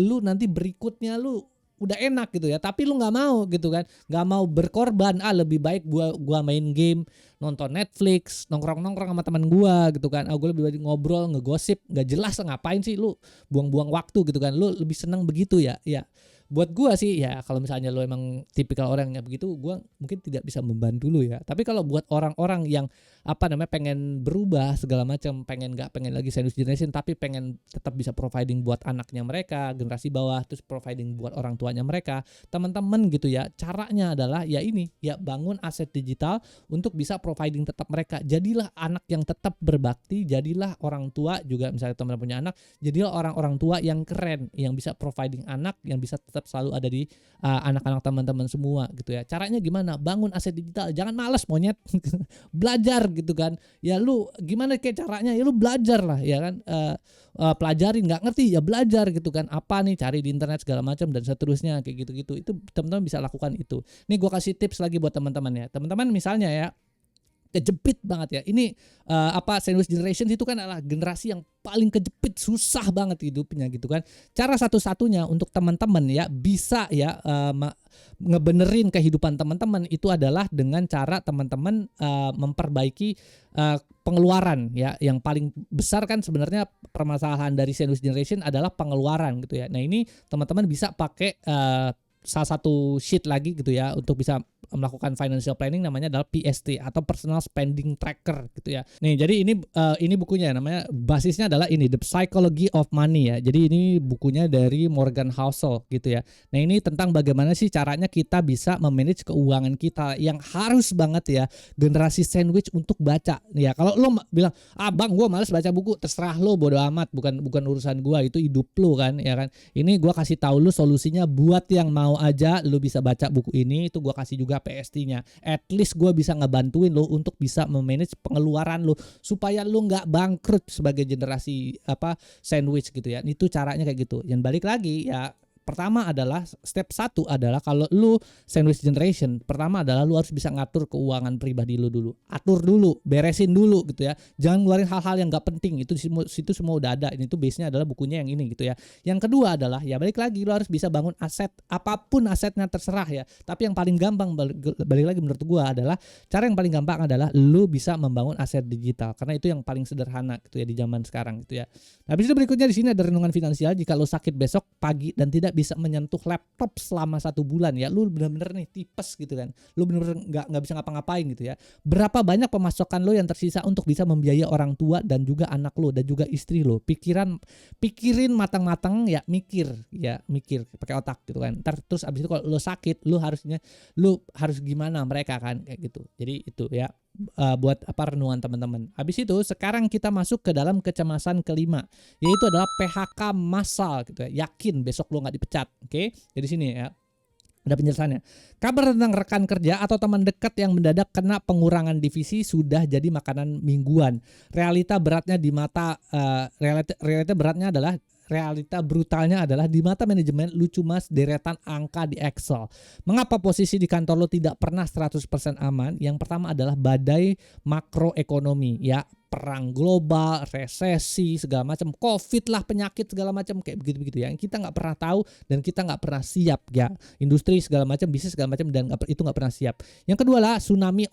berikutnya lu udah enak gitu ya, tapi lu nggak mau gitu kan, nggak mau berkorban. Lebih baik gua main game, nonton Netflix, nongkrong sama teman gua gitu kan. Gue lebih baik ngobrol, ngegosip, nggak jelas ngapain sih lu buang-buang waktu gitu kan. Lu lebih seneng begitu ya. Buat gua sih ya, kalau misalnya lo emang tipikal orang yang begitu, gua mungkin tidak bisa membantu lu ya. Tapi kalau buat orang-orang yang pengen berubah segala macam, pengen lagi sandwich generation tapi pengen tetap bisa providing buat anaknya mereka, generasi bawah, terus providing buat orang tuanya mereka, teman-teman gitu ya. Caranya adalah ya ini, ya bangun aset digital untuk bisa providing tetap mereka. Jadilah anak yang tetap berbakti, jadilah orang tua juga, misalnya teman-teman punya anak, jadilah orang-orang tua yang keren, yang bisa providing anak, yang bisa tetap selalu ada di anak-anak teman-teman semua gitu ya. Caranya gimana? Bangun aset digital, jangan males monyet. Belajar gitu kan. Ya lu gimana kayak caranya? Ya lu belajar lah ya kan. Pelajarin, nggak ngerti ya belajar gitu kan. Apa nih, cari di internet segala macam dan seterusnya kayak gitu-gitu. Itu teman-teman bisa lakukan itu. Nih gue kasih tips lagi buat teman-teman ya. Teman-teman misalnya ya kejepit banget ya. Ini sandwich generation itu kan adalah generasi yang paling kejepit, susah banget hidupnya gitu kan. Cara satu-satunya untuk teman-teman ya bisa ya ngebenerin kehidupan teman-teman itu adalah dengan cara teman-teman memperbaiki pengeluaran ya. Yang paling besar kan sebenarnya permasalahan dari sandwich generation adalah pengeluaran gitu ya. Nah, ini teman-teman bisa pakai salah satu sheet lagi gitu ya untuk bisa melakukan financial planning, namanya adalah PST atau Personal Spending Tracker gitu ya. Nih, jadi ini bukunya namanya, basisnya adalah ini The Psychology of Money ya. Jadi ini bukunya dari Morgan Housel gitu ya. Nah, ini tentang bagaimana sih caranya kita bisa memanage keuangan kita yang harus banget ya generasi sandwich untuk baca. Ya, kalau lo bilang, "Bang, gue males baca buku," terserah lo, bodo amat, bukan urusan gue, itu hidup lo kan ya kan. Ini gue kasih tahu lo solusinya buat yang mau aja lo bisa baca buku ini. Itu gue kasih juga PST-nya. At least gue bisa ngebantuin lo untuk bisa memanage pengeluaran lo supaya lo nggak bangkrut sebagai generasi sandwich gitu ya. Itu caranya kayak gitu. Yang balik lagi ya, pertama adalah step 1 adalah kalau lu sandwich generation, pertama adalah lu harus bisa ngatur keuangan pribadi lu dulu. Atur dulu, beresin dulu gitu ya. Jangan ngeluarin hal-hal yang gak penting. Itu situ semua udah ada. Ini tuh base-nya adalah bukunya yang ini gitu ya. Yang kedua adalah ya balik lagi, lu harus bisa bangun aset, apapun asetnya terserah ya. Tapi yang paling gampang balik lagi menurut gua adalah cara yang paling gampang adalah lu bisa membangun aset digital, karena itu yang paling sederhana gitu ya di zaman sekarang gitu ya. Habis itu berikutnya di sini ada renungan finansial. Jika lu sakit besok pagi dan tidak bisa menyentuh laptop selama 1 bulan ya, lu bener-bener nih tipes gitu kan, lu bener-bener nggak bisa ngapa-ngapain gitu ya. Berapa banyak pemasukan lu yang tersisa untuk bisa membiayai orang tua dan juga anak lu dan juga istri lu? Pikirin matang-matang ya, mikir pakai otak gitu kan. Terus abis itu kalau lu sakit, lu harus gimana mereka kan kayak gitu. Jadi itu ya, buat renungan teman-teman. Habis itu sekarang kita masuk ke dalam kecemasan kelima, yaitu adalah PHK massal gitu ya. Yakin besok lu nggak dipecat, oke? Jadi sini ya, ada penjelasannya. Kabar tentang rekan kerja atau teman dekat yang mendadak kena pengurangan divisi sudah jadi makanan mingguan. Realita brutalnya adalah di mata manajemen lu cuma deretan angka di Excel. Mengapa posisi di kantor lu tidak pernah 100% aman? Yang pertama adalah badai makroekonomi ya, perang global, resesi, segala macam, COVID lah, penyakit segala macam kayak begitu-begitu ya. Kita nggak pernah tahu dan kita nggak pernah siap ya. Industri segala macam, bisnis segala macam, dan itu nggak pernah siap. Yang kedua lah tsunami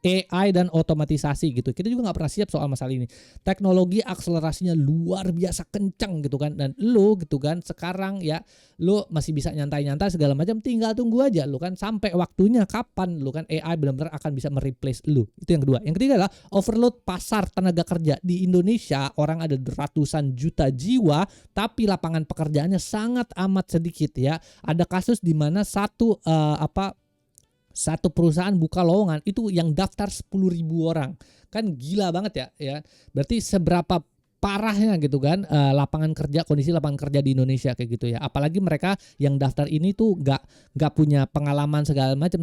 AI dan otomatisasi gitu. Kita juga nggak pernah siap soal masalah ini. Teknologi akselerasinya luar biasa kencang gitu kan, dan lu gitu kan sekarang ya, lu masih bisa nyantai-nyantai segala macam, tinggal tunggu aja lu kan sampai waktunya kapan lu kan AI benar-benar akan bisa mereplace lu. Itu yang kedua. Yang ketiga adalah overload pasar tenaga kerja. Di Indonesia orang ada ratusan juta jiwa, tapi lapangan pekerjaannya sangat amat sedikit ya. Ada kasus di mana satu perusahaan buka lowongan itu yang daftar 10.000 orang. Kan gila banget ya. Berarti seberapa parahnya gitu kan kondisi lapangan kerja di Indonesia kayak gitu ya. Apalagi mereka yang daftar ini tuh nggak punya pengalaman segala macam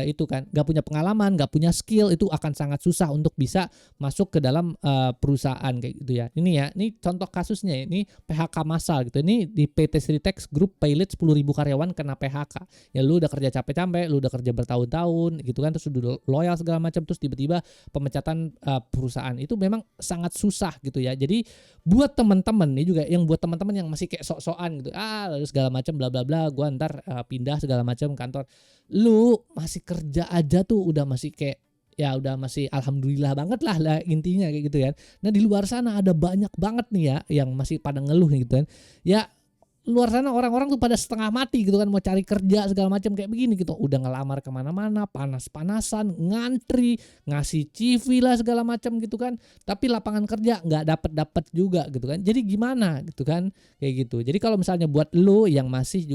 itu kan, nggak punya pengalaman, nggak punya skill, itu akan sangat susah untuk bisa masuk ke dalam perusahaan kayak gitu ya. Ini contoh kasusnya, ini PHK massal gitu. Ini di PT Sritex Group Pilot 10.000 karyawan kena PHK. Ya lu udah kerja capek-capek, lu udah kerja bertahun-tahun gitu kan, terus udah loyal segala macam, terus tiba-tiba pemecatan perusahaan, itu memang sangat susah gitu ya. Jadi buat teman-teman nih juga, yang buat teman-teman yang masih kayak sok-sokan gitu, lalu segala macam bla bla bla, gua ntar pindah segala macam kantor, lu masih kerja aja tuh udah masih kayak ya udah masih alhamdulillah banget lah intinya kayak gitu kan. Nah di luar sana ada banyak banget nih ya yang masih pada ngeluh gitu kan ya. Luar sana orang-orang tuh pada setengah mati gitu kan, mau cari kerja segala macam kayak begini gitu, udah ngelamar kemana-mana, panas-panasan, ngantri, ngasih CV lah segala macam gitu kan, tapi lapangan kerja nggak dapet juga gitu kan. Jadi gimana gitu kan kayak gitu. Jadi kalau misalnya buat lo yang masih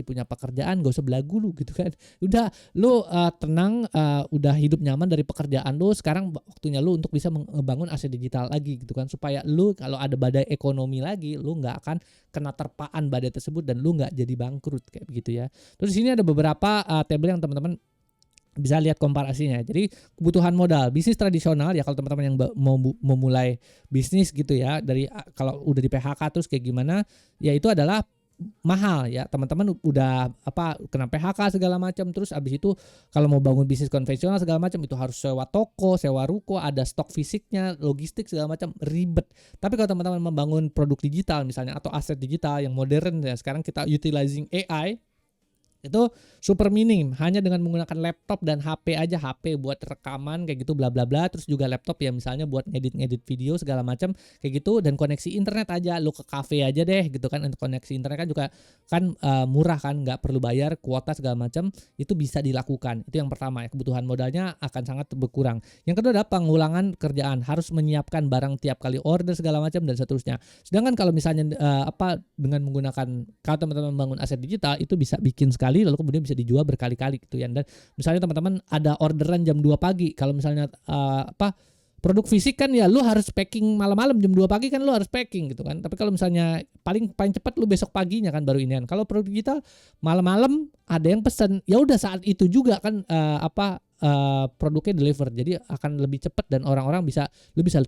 punya pekerjaan, gak usah belagu lu gitu kan, udah lo tenang, udah hidup nyaman dari pekerjaan lo, sekarang waktunya lo untuk bisa membangun aset digital lagi gitu kan, supaya lo kalau ada badai ekonomi lagi, lo nggak akan kena terpaan badai tersebut dan lu nggak jadi bangkrut kayak begitu ya. Terus di sini ada beberapa table yang teman-teman bisa lihat komparasinya. Jadi kebutuhan modal bisnis tradisional ya, kalau teman-teman yang mau memulai bisnis gitu ya, dari kalau udah di PHK terus kayak gimana ya, itu adalah mahal ya. Teman-teman udah kena PHK segala macam, terus abis itu kalau mau bangun bisnis konvensional segala macam itu harus sewa toko, sewa ruko, ada stok fisiknya, logistik segala macam, ribet. Tapi kalau teman-teman membangun produk digital misalnya atau aset digital yang modern ya, sekarang kita utilizing AI, itu super minim, hanya dengan menggunakan laptop dan HP aja, HP buat rekaman kayak gitu bla bla bla, terus juga laptop ya misalnya buat ngedit video segala macam kayak gitu, dan koneksi internet aja, lu ke cafe aja deh gitu kan. Untuk koneksi internet kan juga kan murah kan, nggak perlu bayar kuota segala macam, itu bisa dilakukan. Itu yang pertama ya, kebutuhan modalnya akan sangat berkurang. Yang kedua adalah pengulangan kerjaan, harus menyiapkan barang tiap kali order segala macam dan seterusnya. Sedangkan kalau misalnya dengan menggunakan, kalau teman-teman membangun aset digital itu bisa bikin sekali lalu kemudian bisa dijual berkali-kali gitu ya. Dan misalnya teman-teman ada orderan jam 2 pagi, kalau misalnya produk fisik kan ya lu harus packing malam-malam, jam 2 pagi kan lu harus packing gitu kan. Tapi kalau misalnya paling cepat lu besok paginya kan baru inian. Kalau produk digital malam-malam ada yang pesen, ya udah saat itu juga kan produknya deliver, jadi akan lebih cepat dan orang-orang bisa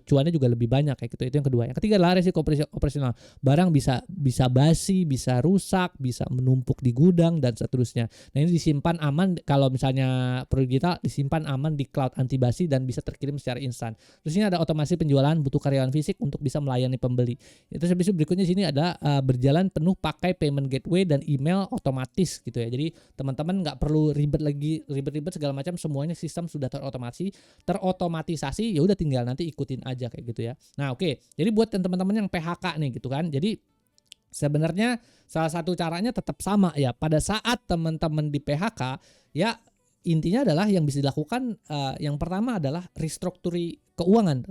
cuannya juga lebih banyak kayak gitu. Itu yang kedua. Yang ketiga adalah resiko operasional, barang bisa basi, bisa rusak, bisa menumpuk di gudang dan seterusnya. Nah ini disimpan aman, kalau misalnya produk digital disimpan aman di cloud anti basi dan bisa terkirim secara instan. Terus ini ada otomasi penjualan, butuh karyawan fisik untuk bisa melayani pembeli. Itu habis itu berikutnya sini ada berjalan penuh pakai payment gateway dan email otomatis gitu ya. Jadi teman-teman nggak perlu ribet segala macam, semuanya sistem sudah terotomatisasi, ya udah tinggal nanti ikutin aja kayak gitu ya. Nah oke. Jadi buat teman-teman yang PHK nih gitu kan, jadi sebenarnya Salah satu caranya tetap sama ya, pada saat teman-teman di PHK ya, intinya adalah yang bisa dilakukan, yang pertama adalah keuangan,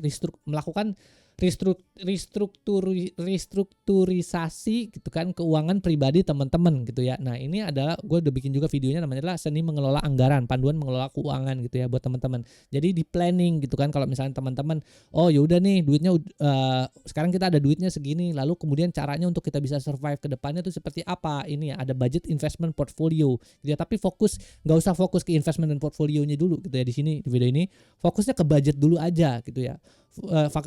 melakukan restrukturisasi gitu kan keuangan pribadi teman-teman gitu ya. Nah, ini adalah gue udah bikin juga videonya, namanya adalah seni mengelola anggaran, panduan mengelola keuangan gitu ya buat teman-teman. Jadi di planning gitu kan, kalau misalnya teman-teman, oh ya udah nih duitnya sekarang kita ada duitnya segini, lalu kemudian caranya untuk kita bisa survive ke depannya tuh seperti apa? Ini ya, ada budget investment portfolio gitu ya. Tapi nggak usah fokus ke investment dan portfolionya dulu gitu ya di sini, di video ini. Fokusnya ke budget dulu aja gitu ya.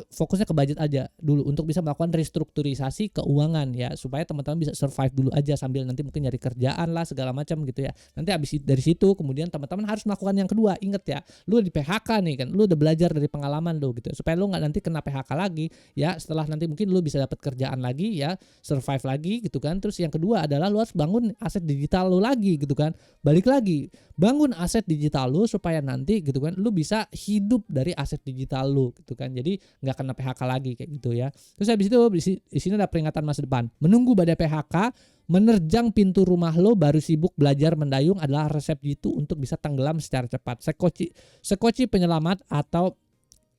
Fokusnya ke budget aja dulu untuk bisa melakukan restrukturisasi keuangan ya, supaya teman-teman bisa survive dulu aja sambil nanti mungkin nyari kerjaan lah segala macam gitu ya. Nanti habis dari situ kemudian teman-teman harus melakukan yang kedua. Ingat ya, lu di PHK nih kan, lu udah belajar dari pengalaman lu gitu, supaya lu nggak nanti kena PHK lagi ya. Setelah nanti mungkin lu bisa dapat kerjaan lagi ya, survive lagi gitu kan. Terus yang kedua adalah lu harus bangun aset digital lu lagi gitu kan. Balik lagi, bangun aset digital lu supaya nanti gitu kan lu bisa hidup dari aset digital lu gitu kan. Jadi nggak kena PHK lagi kayak gitu ya. Terus habis itu di sini ada peringatan masa depan. Menunggu badai PHK, menerjang pintu rumah lo baru sibuk belajar mendayung adalah resep jitu untuk bisa tenggelam secara cepat. Sekoci penyelamat atau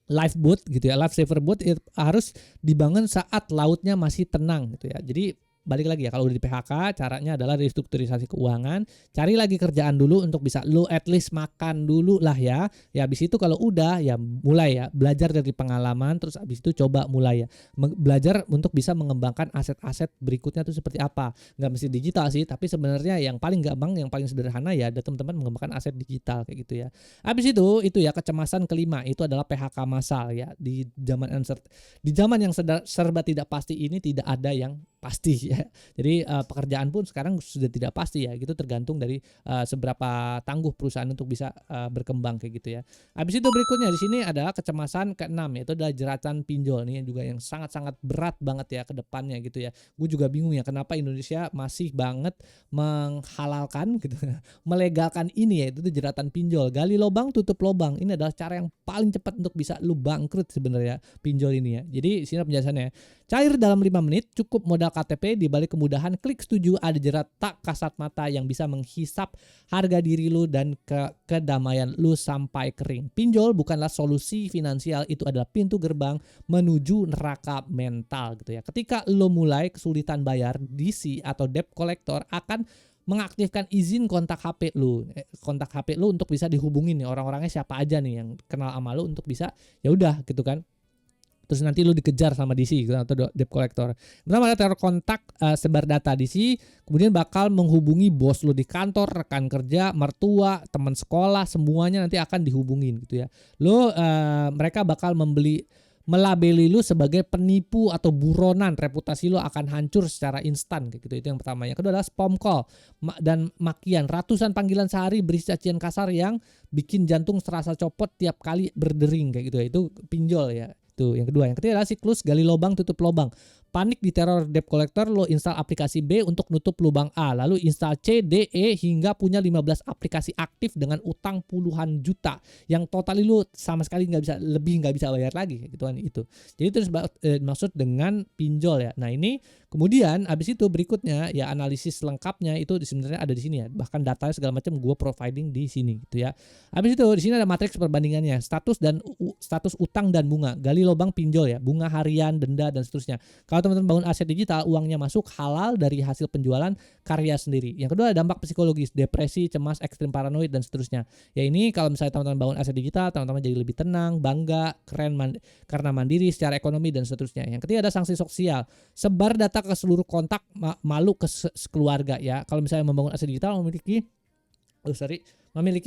lifeboat gitu ya, life saver boat itu harus dibangun saat lautnya masih tenang gitu ya. Jadi balik lagi ya, kalau udah di PHK caranya adalah restrukturisasi keuangan, cari lagi kerjaan dulu untuk bisa lo at least makan dulu lah ya. Ya habis itu kalau udah ya mulai ya belajar dari pengalaman, terus habis itu coba mulai ya belajar untuk bisa mengembangkan aset-aset berikutnya tuh seperti apa. Nggak mesti digital sih, tapi sebenarnya yang paling gampang, yang paling sederhana ya ada teman-teman mengembangkan aset digital kayak gitu ya. Habis itu ya kecemasan kelima itu adalah PHK massal ya. Di zaman yang serba tidak pasti ini tidak ada yang pasti ya. Jadi pekerjaan pun sekarang sudah tidak pasti ya. Gitu tergantung dari seberapa tangguh perusahaan untuk bisa berkembang kayak gitu ya. Habis itu berikutnya di sini adalah kecemasan keenam, yaitu adalah jeratan pinjol nih, juga yang sangat-sangat berat banget ya ke depannya gitu ya. Gue juga bingung ya kenapa Indonesia masih banget menghalalkan gitu, melegalkan ini ya, itu tuh jeratan pinjol. Gali lubang tutup lubang. Ini adalah cara yang paling cepat untuk bisa lu bangkrut sebenarnya pinjol ini ya. Jadi sini penjelasannya. Cair dalam 5 menit, cukup modal KTP, dibalik kemudahan klik setuju, ada jerat tak kasat mata yang bisa menghisap harga diri lu dan kedamaian lu sampai kering. Pinjol bukanlah solusi finansial, itu adalah pintu gerbang menuju neraka mental gitu ya. Ketika lu mulai kesulitan bayar, DC atau debt collector akan mengaktifkan izin kontak HP lu. Kontak HP lu untuk bisa dihubungin nih, orang-orangnya siapa aja nih yang kenal sama lu untuk bisa ya udah gitu kan. Terus nanti lu dikejar sama DC gitu, atau debt collector. Pertama ada teror kontak, sebar data DC, kemudian bakal menghubungi bos lu di kantor, rekan kerja, mertua, teman sekolah, semuanya nanti akan dihubungin gitu ya. Mereka bakal melabeli lu sebagai penipu atau buronan, reputasi lu akan hancur secara instan kayak gitu. Itu yang pertama. Yang kedua adalah spam call dan makian, ratusan panggilan sehari berisi cacian kasar yang bikin jantung terasa copot tiap kali berdering kayak gitu ya. Itu pinjol ya. Itu yang kedua. Yang ketiga adalah siklus gali lubang tutup lubang. Panik di teror debt collector, lo install aplikasi B untuk nutup lubang A, lalu install C, D, E hingga punya 15 aplikasi aktif dengan utang puluhan juta yang totali lo sama sekali nggak bisa bayar lagi gitu kan itu. Jadi terus maksud dengan pinjol ya. Nah ini kemudian abis itu berikutnya ya analisis lengkapnya itu sebenarnya ada di sini ya. Bahkan datanya segala macam gue providing di sini gitu ya. Abis itu di sini ada matriks perbandingannya, status utang dan bunga, gali lubang pinjol ya, bunga harian, denda dan seterusnya. Kalau teman-teman bangun aset digital, uangnya masuk halal dari hasil penjualan karya sendiri. Yang kedua ada dampak psikologis, depresi, cemas, ekstrim paranoid dan seterusnya. Ya ini kalau misalnya teman-teman bangun aset digital, teman-teman jadi lebih tenang, bangga, keren karena mandiri secara ekonomi dan seterusnya. Yang ketiga ada sanksi sosial, sebar data ke seluruh kontak, malu ke keluarga ya. Kalau misalnya membangun aset digital memiliki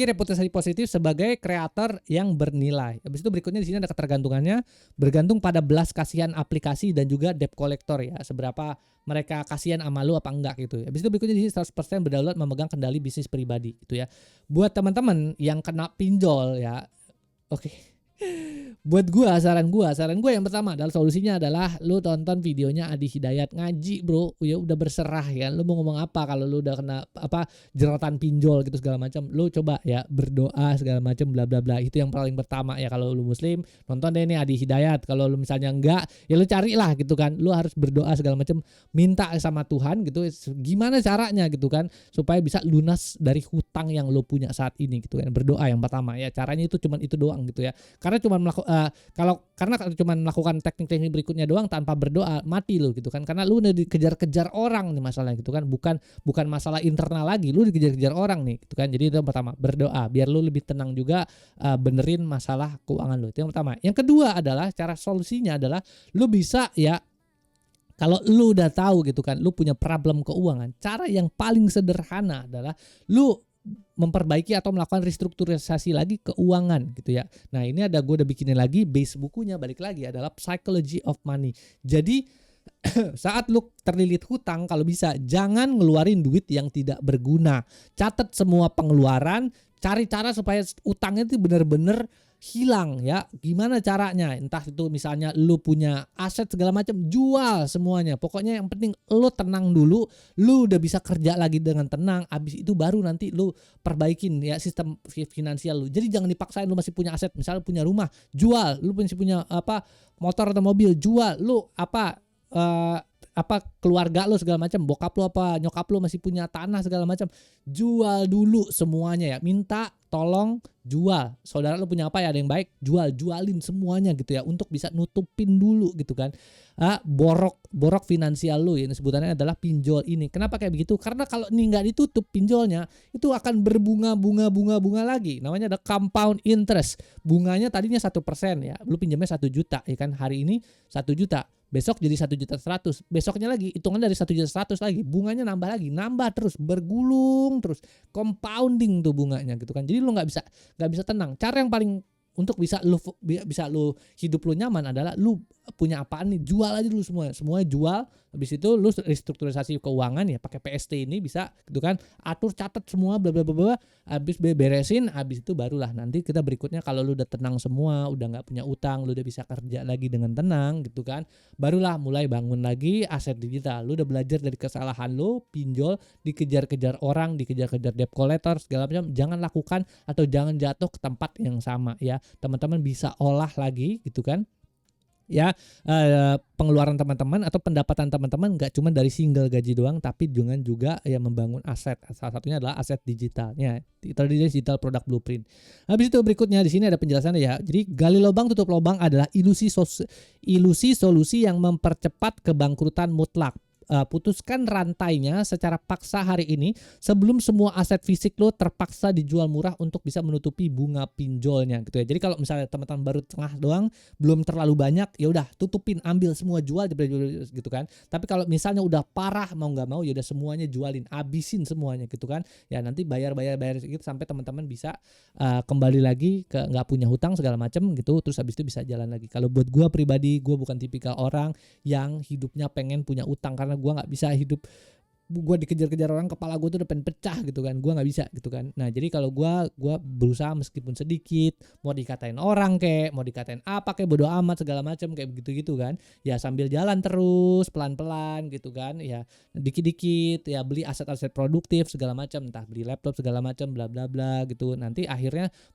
reputasi positif sebagai kreator yang bernilai. Habis itu berikutnya di sini ada ketergantungannya, bergantung pada belas kasihan aplikasi dan juga debt collector ya, seberapa mereka kasihan sama lu apa enggak gitu. Habis itu berikutnya di sini 100% berdaulat memegang kendali bisnis pribadi gitu ya. Buat teman-teman yang kena pinjol ya, oke. saran gua yang pertama adalah solusinya adalah lu tonton videonya Adi Hidayat ngaji, bro. Ya udah berserah ya. Lu mau ngomong apa kalau lu udah kena apa jeratan pinjol gitu segala macam. Lu coba ya berdoa segala macam bla bla bla. Itu yang paling pertama ya kalau lu muslim, nonton deh nih Adi Hidayat. Kalau lu misalnya enggak, ya lu carilah gitu kan. Lu harus berdoa segala macam, minta sama Tuhan gitu gimana caranya gitu kan supaya bisa lunas dari hutang yang lu punya saat ini gitu kan. Berdoa yang pertama ya. Caranya itu cuman itu doang gitu ya. Karena cuma karena cuma melakukan teknik-teknik berikutnya doang tanpa berdoa mati lu gitu kan, karena lu udah dikejar-kejar orang nih masalahnya gitu kan, bukan masalah internal lagi, lu dikejar-kejar orang nih gitu kan. Jadi itu yang pertama, berdoa biar lu lebih tenang juga benerin masalah keuangan lu. Itu yang pertama. Yang kedua adalah cara solusinya adalah lu bisa ya, kalau lu udah tahu gitu kan lu punya problem keuangan, cara yang paling sederhana adalah lu memperbaiki atau melakukan restrukturisasi lagi keuangan gitu ya. Nah ini gue udah bikinin lagi base bukunya, balik lagi adalah Psychology of Money. Jadi saat lu terlilit hutang, kalau bisa jangan ngeluarin duit yang tidak berguna. Catat semua pengeluaran, cari cara supaya utangnya itu bener-bener hilang ya. Gimana caranya? Entah itu misalnya lu punya aset segala macam, jual semuanya. Pokoknya yang penting lu tenang dulu, lu udah bisa kerja lagi dengan tenang. Abis itu baru nanti lu perbaikin ya sistem finansial lu. Jadi jangan dipaksain lu masih punya aset, misalnya punya rumah, jual. Lu masih punya apa motor atau mobil, jual. Lu apa keluarga lu segala macam, bokap lu apa nyokap lu masih punya tanah segala macam, jual dulu semuanya ya. Minta tolong jual. Saudara lu punya apa ya, ada yang baik, jualin semuanya gitu ya untuk bisa nutupin dulu gitu kan. Borok finansial lu, ini sebutannya adalah pinjol ini. Kenapa kayak begitu? Karena kalau ini nggak ditutup pinjolnya, itu akan berbunga lagi. Namanya ada compound interest. Bunganya tadinya 1% ya. Lu pinjamnya 1 juta ya kan. Hari ini 1 juta. Besok jadi 1.100.000, besoknya lagi hitungan dari 1.100.000 lagi, bunganya nambah terus, bergulung terus, compounding tuh bunganya gitu kan. Jadi lu nggak bisa tenang. Cara yang paling untuk bisa lu hidup lu nyaman adalah lu punya apaan nih, jual aja dulu semuanya jual. Habis itu lu restrukturisasi keuangan ya pakai PST ini bisa gitu kan, atur catat semua bla bla bla, habis beresin, habis itu barulah nanti kita berikutnya kalau lu udah tenang semua, udah nggak punya utang, lu udah bisa kerja lagi dengan tenang gitu kan, barulah mulai bangun lagi aset digital. Lu udah belajar dari kesalahan lu, pinjol, dikejar-kejar orang, dikejar-kejar debt collector segala macam, jangan lakukan atau jangan jatuh ke tempat yang sama ya. Teman-teman bisa olah lagi gitu kan ya, pengeluaran teman-teman atau pendapatan teman-teman nggak cuma dari single gaji doang, tapi dengan juga ya membangun aset. Salah satunya adalah aset digitalnya, digital product blueprint. Habis itu berikutnya di sini ada penjelasannya ya. Jadi gali lubang tutup lubang adalah ilusi solusi yang mempercepat kebangkrutan mutlak. Putuskan rantainya secara paksa hari ini sebelum semua aset fisik lo terpaksa dijual murah untuk bisa menutupi bunga pinjolnya gitu ya. Jadi kalau misalnya teman-teman baru tengah doang, belum terlalu banyak, ya udah tutupin, ambil semua, jual gitu kan. Tapi kalau misalnya udah parah mau nggak mau, ya udah semuanya jualin, abisin semuanya gitu kan. Ya nanti bayar gitu sampai teman-teman bisa kembali lagi ke nggak punya hutang segala macam gitu. Terus habis itu bisa jalan lagi. Kalau buat gue pribadi, gue bukan tipikal orang yang hidupnya pengen punya utang, karena gue nggak bisa hidup gue dikejar-kejar orang, kepala gue tuh udah pengen pecah gitu kan, gue nggak bisa gitu kan. Nah jadi kalau gue berusaha meskipun sedikit, mau dikatain orang kayak, mau dikatain apa kayak, bodo amat segala macam kayak begitu kan ya, sambil jalan terus pelan-pelan gitu kan ya, dikit-dikit ya, beli aset-aset produktif segala macam, entah beli laptop segala macam bla bla bla gitu. Nanti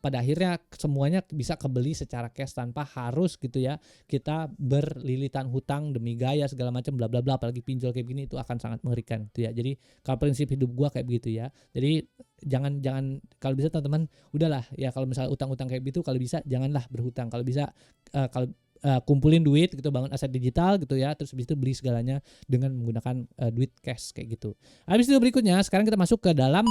pada akhirnya semuanya bisa kebeli secara cash tanpa harus gitu ya kita berlilitan hutang demi gaya segala macam bla bla bla. Apalagi pinjol kayak gini itu akan sangat mengerikan gitu ya. Jadi kalau prinsip hidup gua kayak begitu ya. Jadi jangan kalau bisa teman-teman udahlah ya, kalau misalnya utang-utang kayak gitu kalau bisa janganlah berhutang. Kalau bisa kumpulin duit gitu, bangun aset digital gitu ya, terus habis itu beli segalanya dengan menggunakan duit cash kayak gitu. Habis itu berikutnya sekarang kita masuk ke dalam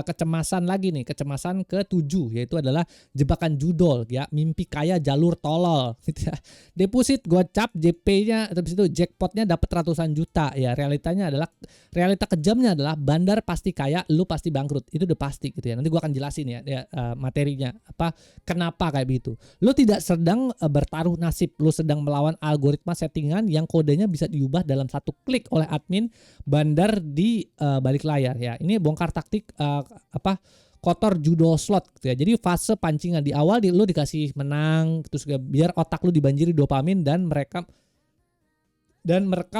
kecemasan lagi nih, kecemasan ke-7, yaitu adalah jebakan judol ya, mimpi kaya jalur tolol gitu ya. Deposit gocap, JP-nya atau itu jackpotnya dapat ratusan juta ya. Realita kejamnya adalah bandar pasti kaya, lu pasti bangkrut. Itu udah pasti gitu ya. Nanti gua akan jelasin ya materinya kenapa kayak begitu. Lu tidak sedang bertaruh nasib, lu sedang melawan algoritma settingan yang kodenya bisa diubah dalam satu klik oleh admin bandar di balik layar ya. Ini bongkar taktik kotor judol slot gitu ya. Jadi fase pancingan di awal lu dikasih menang terus biar otak lu dibanjiri dopamin dan merekam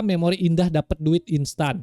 memori indah, dapat duit instan.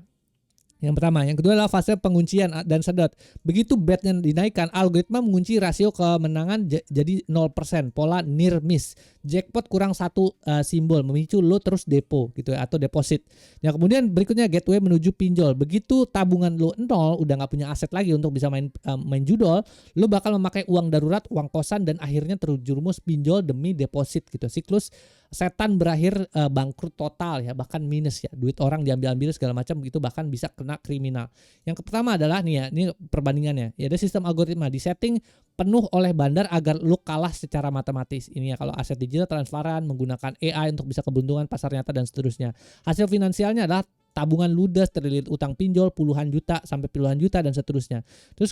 Yang pertama, yang kedua adalah fase penguncian dan sedot. Begitu betnya dinaikkan, algoritma mengunci rasio kemenangan jadi 0%, pola near miss. Jackpot kurang satu simbol, memicu lo terus depo gitu ya, atau deposit. Yang kemudian berikutnya gateway menuju pinjol. Begitu tabungan lo 0, udah nggak punya aset lagi untuk bisa main judol, lo bakal memakai uang darurat, uang kosan, dan akhirnya terjerumus pinjol demi deposit gitu. Siklus setan berakhir bangkrut total ya, bahkan minus ya, duit orang diambil-ambil segala macam gitu, bahkan bisa kena kriminal. Yang pertama adalah nih ya, ini perbandingannya ya, ada sistem algoritma di setting penuh oleh bandar agar lu kalah secara matematis. Ini ya kalau aset digital transparan, menggunakan AI untuk bisa keberuntungan pasar nyata dan seterusnya. Hasil finansialnya adalah tabungan ludes, terlilit utang pinjol puluhan juta sampai puluhan juta dan seterusnya. Terus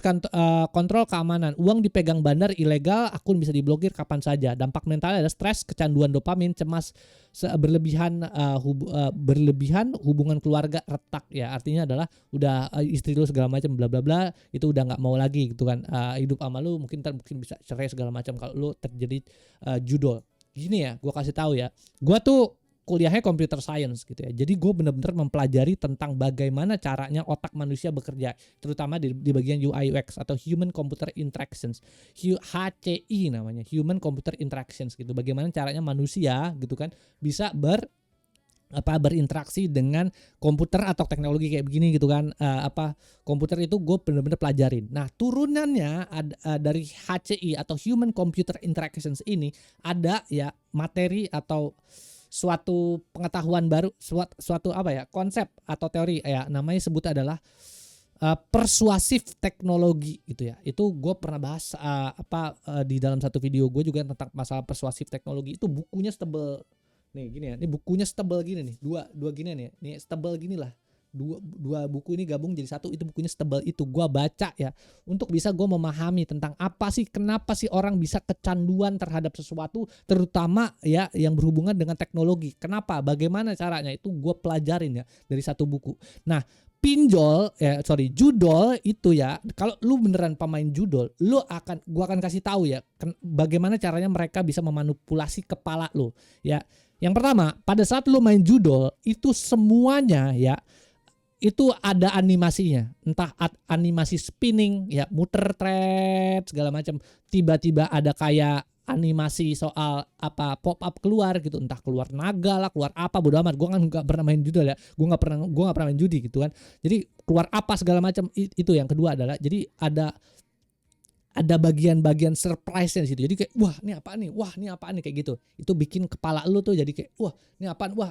kontrol keamanan, uang dipegang bandar ilegal, akun bisa diblokir kapan saja. Dampak mentalnya adalah stres, kecanduan dopamin, cemas berlebihan, hubungan keluarga retak ya. Artinya adalah udah istri lu segala macam bla bla bla, itu udah nggak mau lagi gitu kan. Hidup sama lu mungkin bisa cerai segala macam kalau lu terjadi judol. Gini ya, gua kasih tahu ya. Gua tuh kuliahnya computer science gitu ya. Jadi gue benar-benar mempelajari tentang bagaimana caranya otak manusia bekerja, terutama di bagian UI UX atau Human Computer Interactions, HCI namanya, Human Computer Interactions gitu. Bagaimana caranya manusia gitu kan bisa berinteraksi dengan komputer atau teknologi kayak begini gitu kan. Komputer itu gue benar-benar pelajarin. Nah turunannya dari HCI atau Human Computer Interactions ini ada ya materi atau suatu pengetahuan baru, suatu konsep atau teori ya, namanya sebut adalah persuasif teknologi gitu ya. Itu gue pernah bahas di dalam satu video gue juga tentang masalah persuasif teknologi. Itu bukunya setebel nih gini ya, ini bukunya setebel gini nih, dua gini nih, ini setebel gini lah. Dua buku ini gabung jadi satu, itu bukunya setebal itu. Gua baca ya untuk bisa gue memahami tentang kenapa sih orang bisa kecanduan terhadap sesuatu, terutama ya yang berhubungan dengan teknologi. Kenapa, bagaimana caranya, itu gue pelajarin ya dari satu buku. Nah judol itu ya, kalau lu beneran pemain judol, gua akan kasih tahu ya bagaimana caranya mereka bisa memanipulasi kepala lu ya. Yang pertama, pada saat lu main judol itu semuanya ya itu ada animasinya, entah animasi spinning ya, muter thread segala macam, tiba-tiba ada kayak animasi soal pop up keluar gitu, entah keluar naga lah, keluar apa, bodo amat. Gue kan nggak pernah main judul ya, gue nggak pernah main judi gitu kan. Jadi keluar apa segala macam. Itu yang kedua adalah jadi ada bagian-bagian surprise-nya di situ. Jadi kayak wah ini apaan nih kayak gitu. Itu bikin kepala lu tuh jadi kayak wah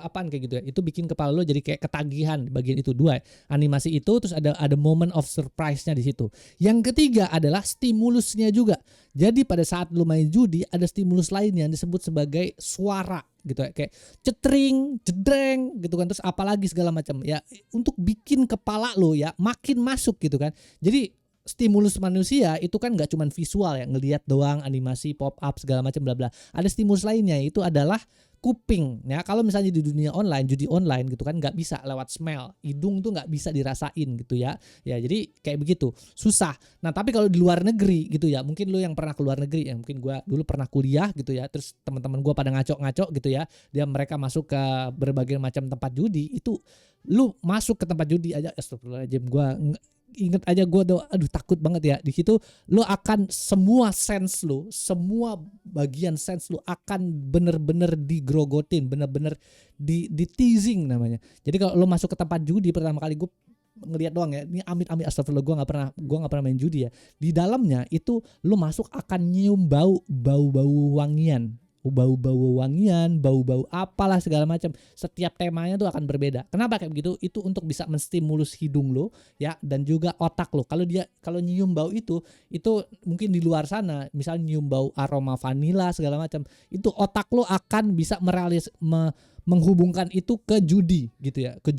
apaan kayak gitu ya. Itu bikin kepala lu jadi kayak ketagihan bagian itu. Dua, animasi itu, terus ada moment of surprise-nya di situ. Yang ketiga adalah stimulusnya juga. Jadi pada saat lu main judi ada stimulus lain yang disebut sebagai suara gitu ya, kayak cetring, jedreng gitu kan, terus apalagi segala macam ya, untuk bikin kepala lu ya makin masuk gitu kan. Jadi stimulus manusia itu kan nggak cuma visual ya, ngelihat doang, animasi pop up segala macam bla bla. Ada stimulus lainnya, itu adalah kuping ya. Kalau misalnya di dunia online, judi online gitu kan, nggak bisa lewat smell, hidung tuh nggak bisa dirasain gitu ya. Ya jadi kayak begitu, susah. Nah tapi kalau di luar negeri gitu ya, mungkin lu yang pernah keluar negeri ya, mungkin gua dulu pernah kuliah gitu ya, terus teman-teman gua pada ngaco gitu ya, mereka masuk ke berbagai macam tempat judi. Itu lu masuk ke tempat judi aja, astagfirullahaladzim, gua inget aja gue takut banget ya. Di situ lu akan semua bagian sense lu akan bener-bener digrogotin, bener-bener di teasing namanya. Jadi kalau lu masuk ke tempat judi pertama kali, gue ngelihat doang ya, ini amit-amit astagfirullah, gue nggak pernah main judi ya. Di dalamnya itu lu masuk akan nyium bau wangian, bau apalah segala macam. Setiap temanya tuh akan berbeda. Kenapa kayak begitu? Itu untuk bisa menstimulus hidung lo ya, dan juga otak lo. Kalau nyium bau itu mungkin di luar sana, misalnya nyium bau aroma vanila segala macam, itu otak lo akan bisa menghubungkan itu ke judi gitu ya, ke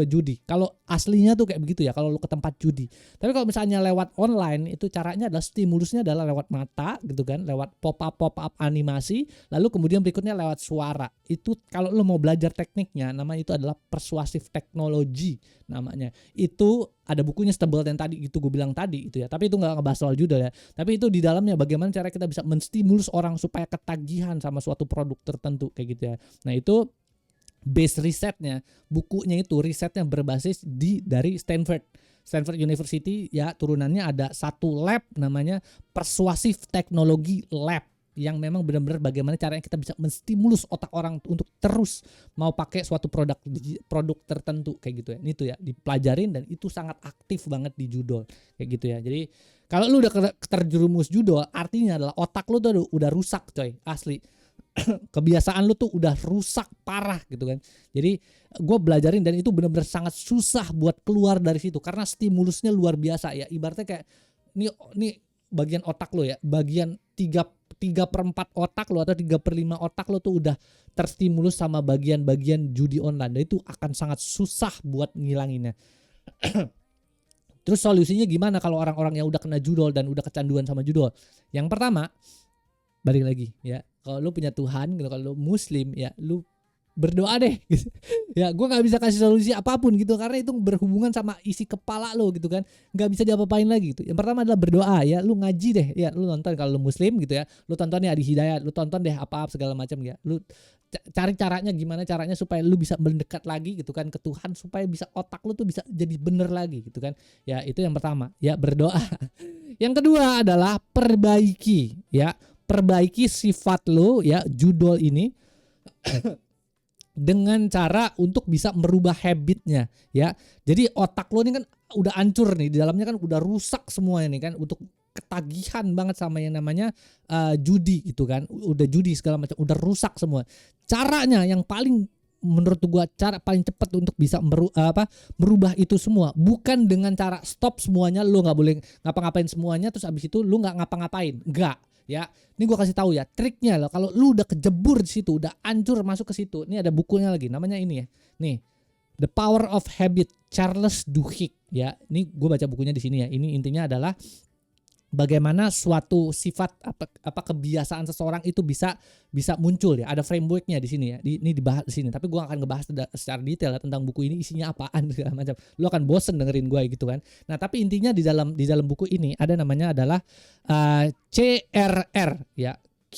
judi. Kalau aslinya tuh kayak begitu ya, kalau lu ke tempat judi. Tapi kalau misalnya lewat online itu caranya adalah stimulusnya adalah lewat mata gitu kan, lewat pop up animasi, lalu kemudian berikutnya lewat suara. Itu kalau lu mau belajar tekniknya, nama itu adalah persuasif teknologi namanya. Itu ada bukunya Stable yang tadi gitu gue bilang tadi itu ya. Tapi itu nggak ngebahas soal judul ya. Tapi itu di dalamnya bagaimana cara kita bisa menstimulus orang supaya ketagihan sama suatu produk tertentu kayak gitu ya. Nah itu base risetnya, bukunya itu risetnya berbasis dari Stanford University ya, turunannya ada satu lab namanya Persuasif Technology Lab yang memang benar-benar bagaimana caranya kita bisa menstimulus otak orang untuk terus mau pakai suatu produk tertentu kayak gitu ya. Itu ya dipelajarin dan itu sangat aktif banget di judul kayak gitu ya. Jadi kalau lu udah terjerumus judul artinya adalah otak lu tuh udah rusak coy, asli. Kebiasaan lu tuh udah rusak parah gitu kan. Jadi gue belajarin dan itu benar-benar sangat susah buat keluar dari situ karena stimulusnya luar biasa ya. Ibaratnya kayak ini bagian otak lo ya, bagian 3/4 otak lo atau 3/5 otak lo tuh udah terstimulus sama bagian-bagian judi online. Dan itu akan sangat susah buat ngilanginnya. Terus solusinya gimana kalau orang-orang yang udah kena judul dan udah kecanduan sama judul? Yang pertama, balik lagi ya, kalau lu punya Tuhan, kalau lu Muslim ya, lu berdoa deh gitu. Ya gue gak bisa kasih solusi apapun gitu karena itu berhubungan sama isi kepala lo gitu kan, gak bisa diapa-apain lagi gitu. Yang pertama adalah berdoa ya, lu ngaji deh ya, lu nonton kalau lu Muslim gitu ya, lu tonton ya Adi Hidayat, lu tonton deh apa-apa segala macam ya, lu cari caranya gimana caranya supaya lu bisa mendekat lagi gitu kan ke Tuhan, supaya bisa otak lu tuh bisa jadi bener lagi gitu kan ya. Itu yang pertama ya, berdoa. Yang kedua adalah perbaiki sifat lu ya, judul ini dengan cara untuk bisa merubah habitnya ya. Jadi otak lo ini kan udah hancur nih, di dalamnya kan udah rusak semua ini kan, untuk ketagihan banget sama yang namanya judi gitu kan, udah judi segala macam, udah rusak semua. Caranya yang paling menurut gua cara paling cepat untuk bisa merubah itu semua bukan dengan cara stop semuanya, lu nggak boleh ngapa-ngapain semuanya terus abis itu lu nggak ngapa-ngapain, enggak. Ya, ini gue kasih tahu ya triknya loh. Kalau lu udah kejebur di situ, udah hancur masuk ke situ. Ini ada bukunya lagi, namanya ini ya. Nih, The Power of Habit, Charles Duhigg ya. Ini gue baca bukunya di sini ya. Ini intinya adalah bagaimana suatu sifat apa kebiasaan seseorang itu bisa muncul ya. Ada frameworknya di sini ya. Ini dibahas di sini. Tapi gue akan ngebahas secara detail ya tentang buku ini isinya apaan segala macam. Lu akan bosen dengerin gue gitu kan. Nah tapi intinya di dalam buku ini ada namanya adalah CRR ya, Q,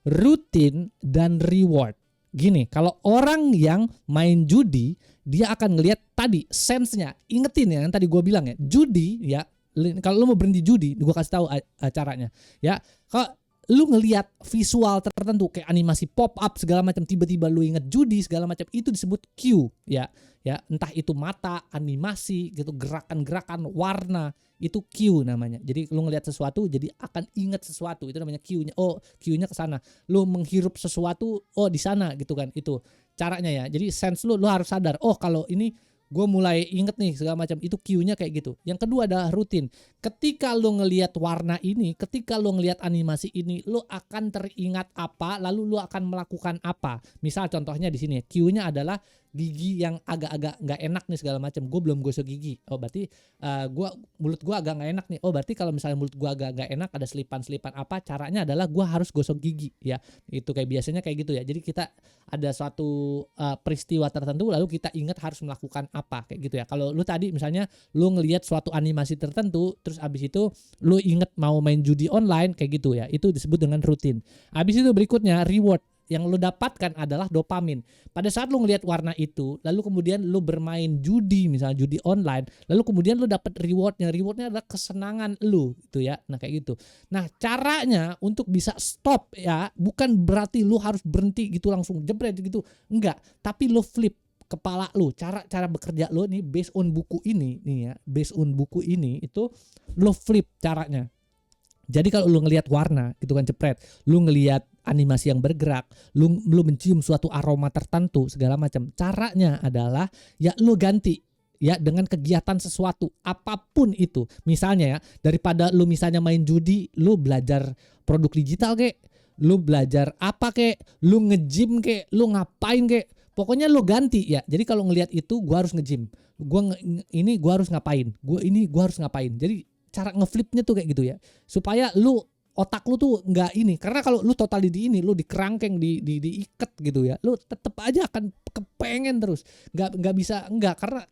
rutin dan reward. Gini, kalau orang yang main judi dia akan ngelihat tadi sense-nya. Ingetin ya yang tadi gue bilang ya, judi ya. Kalau lu mau berhenti judi, gue kasih tahu caranya. Ya, kalau lu ngelihat visual tertentu kayak animasi pop up segala macam, tiba-tiba lu inget judi segala macam, itu disebut cue ya. Ya, entah itu mata, animasi gitu, gerakan-gerakan, warna, itu cue namanya. Jadi lu ngelihat sesuatu jadi akan inget sesuatu, itu namanya cue-nya. Oh, cue-nya ke sana. Lu menghirup sesuatu, oh di sana gitu kan. Itu caranya ya. Jadi sense lu harus sadar, oh kalau ini gue mulai inget nih segala macam, itu cue-nya kayak gitu. Yang kedua adalah rutin. Ketika lo ngelihat warna ini, ketika lo ngelihat animasi ini, lo akan teringat apa, lalu lo akan melakukan apa. Misal contohnya di sini, cue-nya adalah gigi yang agak-agak nggak enak nih segala macam. Gue belum gosok gigi. Oh berarti mulut gue agak nggak enak nih. Oh berarti kalau misalnya mulut gue agak nggak enak, ada selipan-selipan apa, caranya adalah gue harus gosok gigi ya. Itu kayak biasanya kayak gitu ya. Jadi kita ada suatu peristiwa tertentu lalu kita ingat harus melakukan apa kayak gitu ya. Kalau lu tadi misalnya lu ngelihat suatu animasi tertentu terus abis itu lu inget mau main judi online kayak gitu ya, itu disebut dengan rutin. Abis itu berikutnya reward. Yang lu dapatkan adalah dopamin. Pada saat lu ngelihat warna itu, lalu kemudian lu bermain judi, misalnya judi online, lalu kemudian lu dapat rewardnya. Rewardnya adalah kesenangan lu gitu ya. Nah kayak gitu. Nah caranya untuk bisa stop ya, bukan berarti lu harus berhenti gitu langsung jebret gitu, enggak. Tapi lu flip kepala lu, cara bekerja lu nih based on buku ini nih ya, based on buku ini itu lu flip caranya. Jadi kalau lu ngelihat warna gitu kan jepret, lu ngelihat animasi yang bergerak, lu mencium suatu aroma tertentu segala macam. Caranya adalah ya lu ganti ya dengan kegiatan sesuatu apapun itu. Misalnya ya, daripada lu misalnya main judi, lu belajar produk digital kek, lu belajar apa kek, lu nge-gym kek, lu ngapain kek. Pokoknya lo ganti ya. Jadi kalau ngelihat itu gua harus nge-gym. Ini gua harus ngapain? Gua harus ngapain. Jadi cara ngeflipnya tuh kayak gitu ya. Supaya lu otak lu tuh nggak ini. Karena kalau lu total di ini, lu di kerangkeng, diikat gitu ya. Lu tetep aja akan kepengen terus. Nggak bisa enggak, karena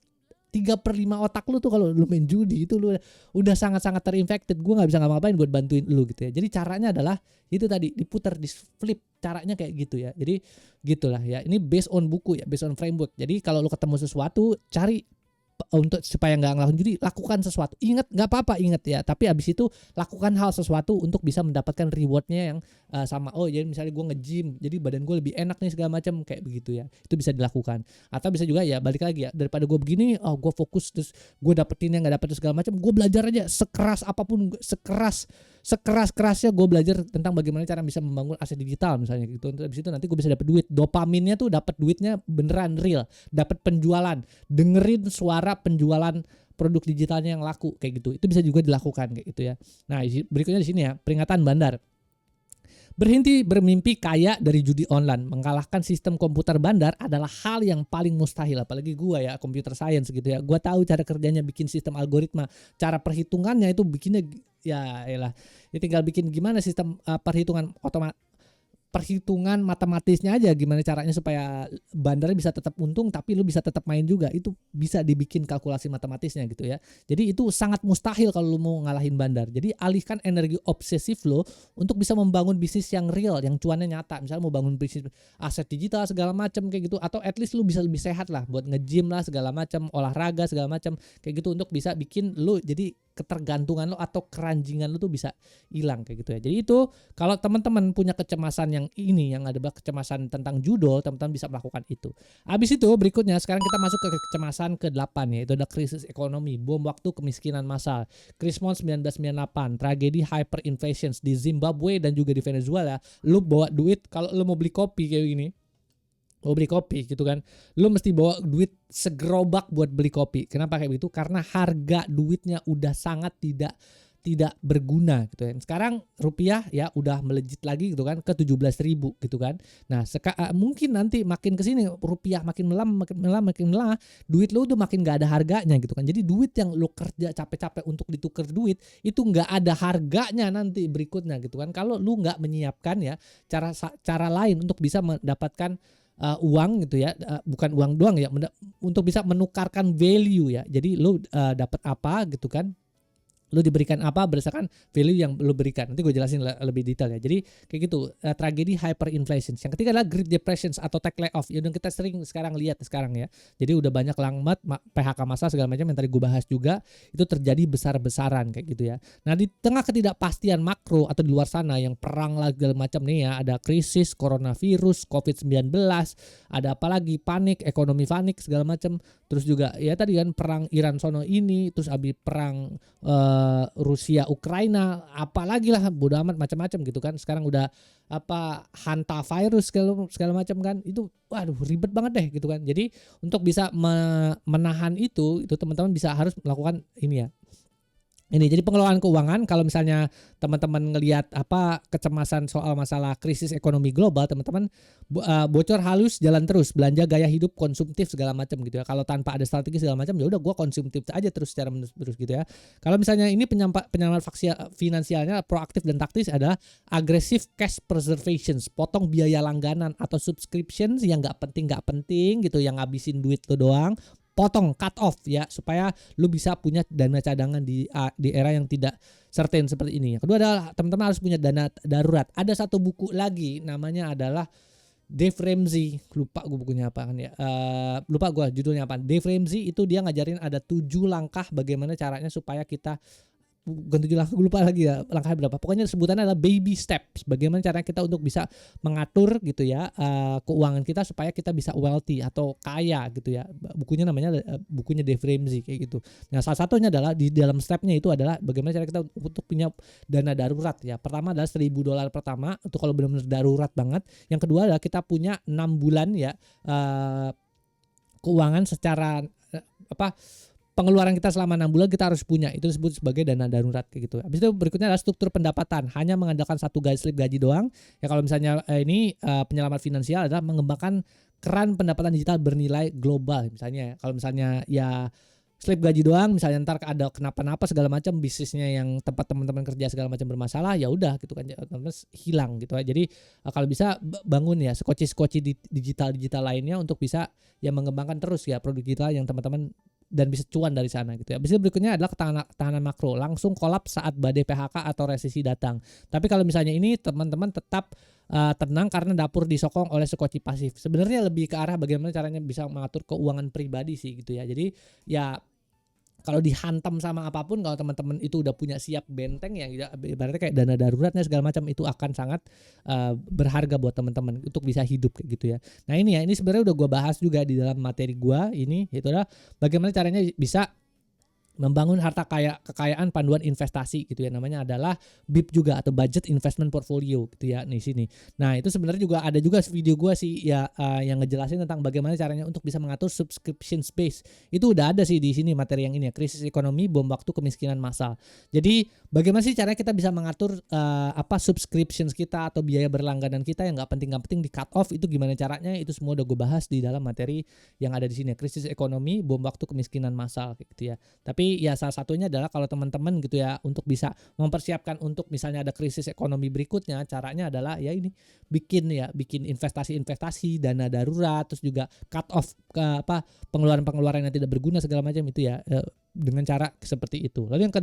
3/5 otak lu tuh kalau lu main judi itu lu udah sangat-sangat terinfected. Gue nggak bisa ngapa-ngapain buat bantuin lu gitu ya. Jadi caranya adalah itu tadi, diputar, di flip, caranya kayak gitu ya. Jadi gitulah ya. Ini based on buku ya, based on framework. Jadi kalau lu ketemu sesuatu, cari untuk supaya nggak ngelakuin judi, lakukan sesuatu. Ingat, nggak apa-apa, ingat ya. Tapi abis itu lakukan hal sesuatu untuk bisa mendapatkan rewardnya yang sama. Oh jadi misalnya gue nge-gym, jadi badan gue lebih enak nih segala macam kayak begitu ya. Itu bisa dilakukan. Atau bisa juga ya balik lagi ya, daripada gue begini, oh gue fokus terus gue dapetin yang nggak dapet segala macam, gue belajar aja sekeras apapun, sekeras-kerasnya gue belajar tentang bagaimana cara bisa membangun aset digital misalnya gitu. Habis itu nanti gue bisa dapet duit. Dopaminnya tuh dapet duitnya beneran real, dapet penjualan, dengerin suara penjualan produk digitalnya yang laku kayak gitu. Itu bisa juga dilakukan kayak gitu ya. Nah, berikutnya di sini ya, peringatan bandar. Berhenti bermimpi kaya dari judi online. Mengalahkan sistem komputer bandar adalah hal yang paling mustahil. Apalagi gua ya, computer science gitu ya. Gua tahu cara kerjanya bikin sistem algoritma. Cara perhitungannya itu bikinnya ya elah. Ya tinggal bikin gimana sistem perhitungan matematisnya aja, gimana caranya supaya bandarnya bisa tetap untung tapi lu bisa tetap main juga. Itu bisa dibikin kalkulasi matematisnya gitu ya. Jadi itu sangat mustahil kalau lu mau ngalahin bandar. Jadi alihkan energi obsesif lo untuk bisa membangun bisnis yang real, yang cuannya nyata. Misalnya mau bangun bisnis aset digital segala macam kayak gitu, atau at least lu bisa lebih sehat lah, buat nge-gym lah segala macam, olahraga segala macam kayak gitu, untuk bisa bikin lu jadi ketergantungan lo atau keranjingan lo tuh bisa hilang kayak gitu ya. Jadi itu kalau teman-teman punya kecemasan yang ini, yang ada kecemasan tentang judo, teman-teman bisa melakukan itu. Habis itu berikutnya sekarang kita masuk ke kecemasan ke-8 ya, itu ada krisis ekonomi, bom waktu, kemiskinan massal, Krismon 1998, tragedi hyperinflation di Zimbabwe dan juga di Venezuela. Lu bawa duit kalau lu mau beli kopi kayak gini, mau beli kopi gitu kan, lu mesti bawa duit segerobak buat beli kopi. Kenapa kayak begitu? Karena harga duitnya udah sangat tidak berguna gitu kan. Sekarang rupiah ya udah melejit lagi gitu kan ke 17.000 gitu kan. Nah, mungkin nanti makin kesini rupiah makin melambat, duit lu tuh makin gak ada harganya gitu kan. Jadi duit yang lu kerja capek-capek untuk ditukar duit itu gak ada harganya nanti berikutnya gitu kan. Kalau lu gak menyiapkan ya cara lain untuk bisa mendapatkan uang gitu ya, bukan uang doang ya, untuk bisa menukarkan value ya. Jadi lu dapat apa gitu kan, lu diberikan apa berdasarkan value yang lu berikan. Nanti gue jelasin lebih detail ya. Jadi kayak gitu, tragedi hyperinflation. Yang ketiga adalah Great Depression atau tech layoff. Ya udah kita sering sekarang lihat sekarang ya. Jadi udah banyak langmat, PHK massal segala macam yang tadi gue bahas juga, itu terjadi besar-besaran kayak gitu ya. Nah, di tengah ketidakpastian makro atau di luar sana yang perang lagi segala macam nih ya, ada krisis coronavirus, COVID-19, ada apa lagi, panik, ekonomi panik segala macam. Terus juga ya tadi kan perang Iran sono ini, terus abis perang Rusia Ukraina, apalagi lah bodo amat macam-macam gitu kan. Sekarang udah apa hantavirus segala macam kan, itu waduh ribet banget deh gitu kan. Jadi untuk bisa menahan itu teman-teman bisa harus melakukan ini ya. Ini jadi pengelolaan keuangan. Kalau misalnya teman-teman ngelihat apa kecemasan soal masalah krisis ekonomi global, teman-teman bocor halus, jalan terus, belanja gaya hidup konsumtif segala macam gitu ya. Kalau tanpa ada strategi segala macam ya udah gua konsumtif aja terus secara terus gitu ya. Kalau misalnya ini penyelamat finansialnya proaktif dan taktis adalah aggressive cash preservation, potong biaya langganan atau subscriptions yang nggak penting gitu, yang ngabisin duit lo doang. Potong, cut off ya, supaya lu bisa punya dana cadangan di era yang tidak certain seperti ini. Yang kedua adalah teman-teman harus punya dana darurat. Ada satu buku lagi namanya adalah Dave Ramsey, lupa gue bukunya apa kan ya, lupa gue judulnya apa. Dave Ramsey itu dia ngajarin ada 7 langkah bagaimana caranya supaya kita, bukan 7 langkah, gue lupa lagi ya langkahnya berapa. Pokoknya sebutannya adalah baby steps. Bagaimana caranya kita untuk bisa mengatur gitu ya keuangan kita supaya kita bisa wealthy atau kaya gitu ya. Bukunya namanya bukunya Dave Ramsey kayak gitu. Nah, salah satunya adalah di dalam stepnya itu adalah bagaimana cara kita untuk punya dana darurat ya. Pertama adalah $1,000 pertama itu kalau benar-benar darurat banget. Yang kedua adalah kita punya 6 bulan ya keuangan secara pengeluaran kita selama 6 bulan kita harus punya, itu disebut sebagai dana darurat kayak gitu. Habis itu berikutnya adalah struktur pendapatan, hanya mengandalkan satu slip gaji doang. Ya kalau misalnya ini penyelamat finansial adalah mengembangkan keran pendapatan digital bernilai global. Misalnya kalau misalnya ya slip gaji doang, misalnya ntar ada kenapa-napa segala macam, bisnisnya yang tempat teman-teman kerja segala macam bermasalah, ya udah gitu kan, teman-teman hilang gitu ya. Jadi kalau bisa bangun ya skoci digital lainnya untuk bisa ya mengembangkan terus ya produk digital yang teman-teman dan bisa cuan dari sana gitu ya. Habis itu berikutnya adalah ketahanan makro, langsung kolaps saat badai PHK atau resesi datang. Tapi kalau misalnya ini teman-teman tetap tenang karena dapur disokong oleh skoci pasif. Sebenarnya lebih ke arah bagaimana caranya bisa mengatur keuangan pribadi sih gitu ya. Jadi ya kalau dihantam sama apapun, kalau teman-teman itu udah punya siap benteng ya, ibaratnya kayak dana daruratnya segala macam, itu akan sangat berharga buat teman-teman untuk bisa hidup kayak gitu ya. Nah ini ya, ini sebenarnya udah gue bahas juga di dalam materi gue ini, itu adalah bagaimana caranya bisa membangun kekayaan panduan investasi gitu ya, namanya adalah BIP juga atau budget investment portfolio gitu ya di sini. Nah itu sebenarnya juga ada juga video gue sih ya yang ngejelasin tentang bagaimana caranya untuk bisa mengatur subscription space. Itu udah ada sih di sini materi yang ini ya, krisis ekonomi, bom waktu, kemiskinan massal. Jadi bagaimana sih caranya kita bisa mengatur subscriptions kita atau biaya berlangganan kita yang nggak penting di cut off, itu gimana caranya, itu semua udah gue bahas di dalam materi yang ada di sini, krisis ekonomi, bom waktu, kemiskinan massal gitu ya. Tapi ya salah satunya adalah kalau teman-teman gitu ya untuk bisa mempersiapkan untuk misalnya ada krisis ekonomi berikutnya, caranya adalah ya ini bikin investasi dana darurat, terus juga cut off ke pengeluaran yang tidak berguna segala macam itu ya, dengan cara seperti itu. Lalu yang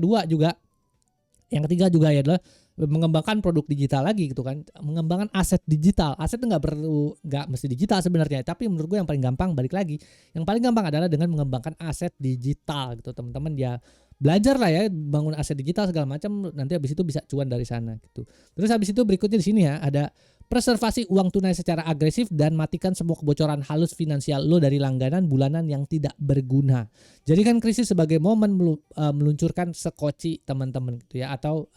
ketiga juga ya adalah mengembangkan produk digital lagi gitu kan, mengembangkan aset digital. Aset itu nggak mesti digital sebenarnya, tapi menurut gue yang paling gampang, balik lagi, yang paling gampang adalah dengan mengembangkan aset digital gitu teman-teman ya. Belajar lah ya bangun aset digital segala macam, nanti habis itu bisa cuan dari sana gitu. Terus habis itu berikutnya di sini ya ada preservasi uang tunai secara agresif dan matikan semua kebocoran halus finansial lo dari langganan bulanan yang tidak berguna. Jadi kan krisis sebagai momen meluncurkan sekoci teman-teman gitu ya, atau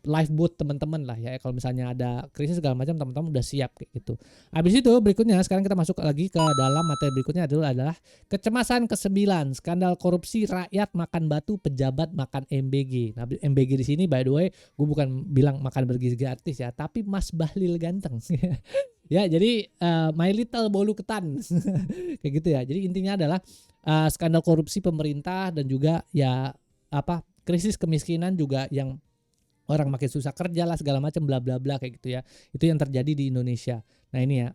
lifeboat teman-teman lah ya, kalau misalnya ada krisis segala macam teman-teman udah siap kayak gitu. Habis itu berikutnya sekarang kita masuk lagi ke dalam materi berikutnya adalah kecemasan ke-9, skandal korupsi rakyat makan batu, pejabat makan MBG. Nah, MBG di sini by the way gue bukan bilang makan bergizi artis ya, tapi Mas Bahlil ganteng. Ya, jadi my little bolu ketan. Kayak gitu ya. Jadi intinya adalah skandal korupsi pemerintah dan juga ya krisis kemiskinan juga yang orang makin susah kerja lah segala macam bla bla bla kayak gitu ya. Itu yang terjadi di Indonesia. Nah, ini ya.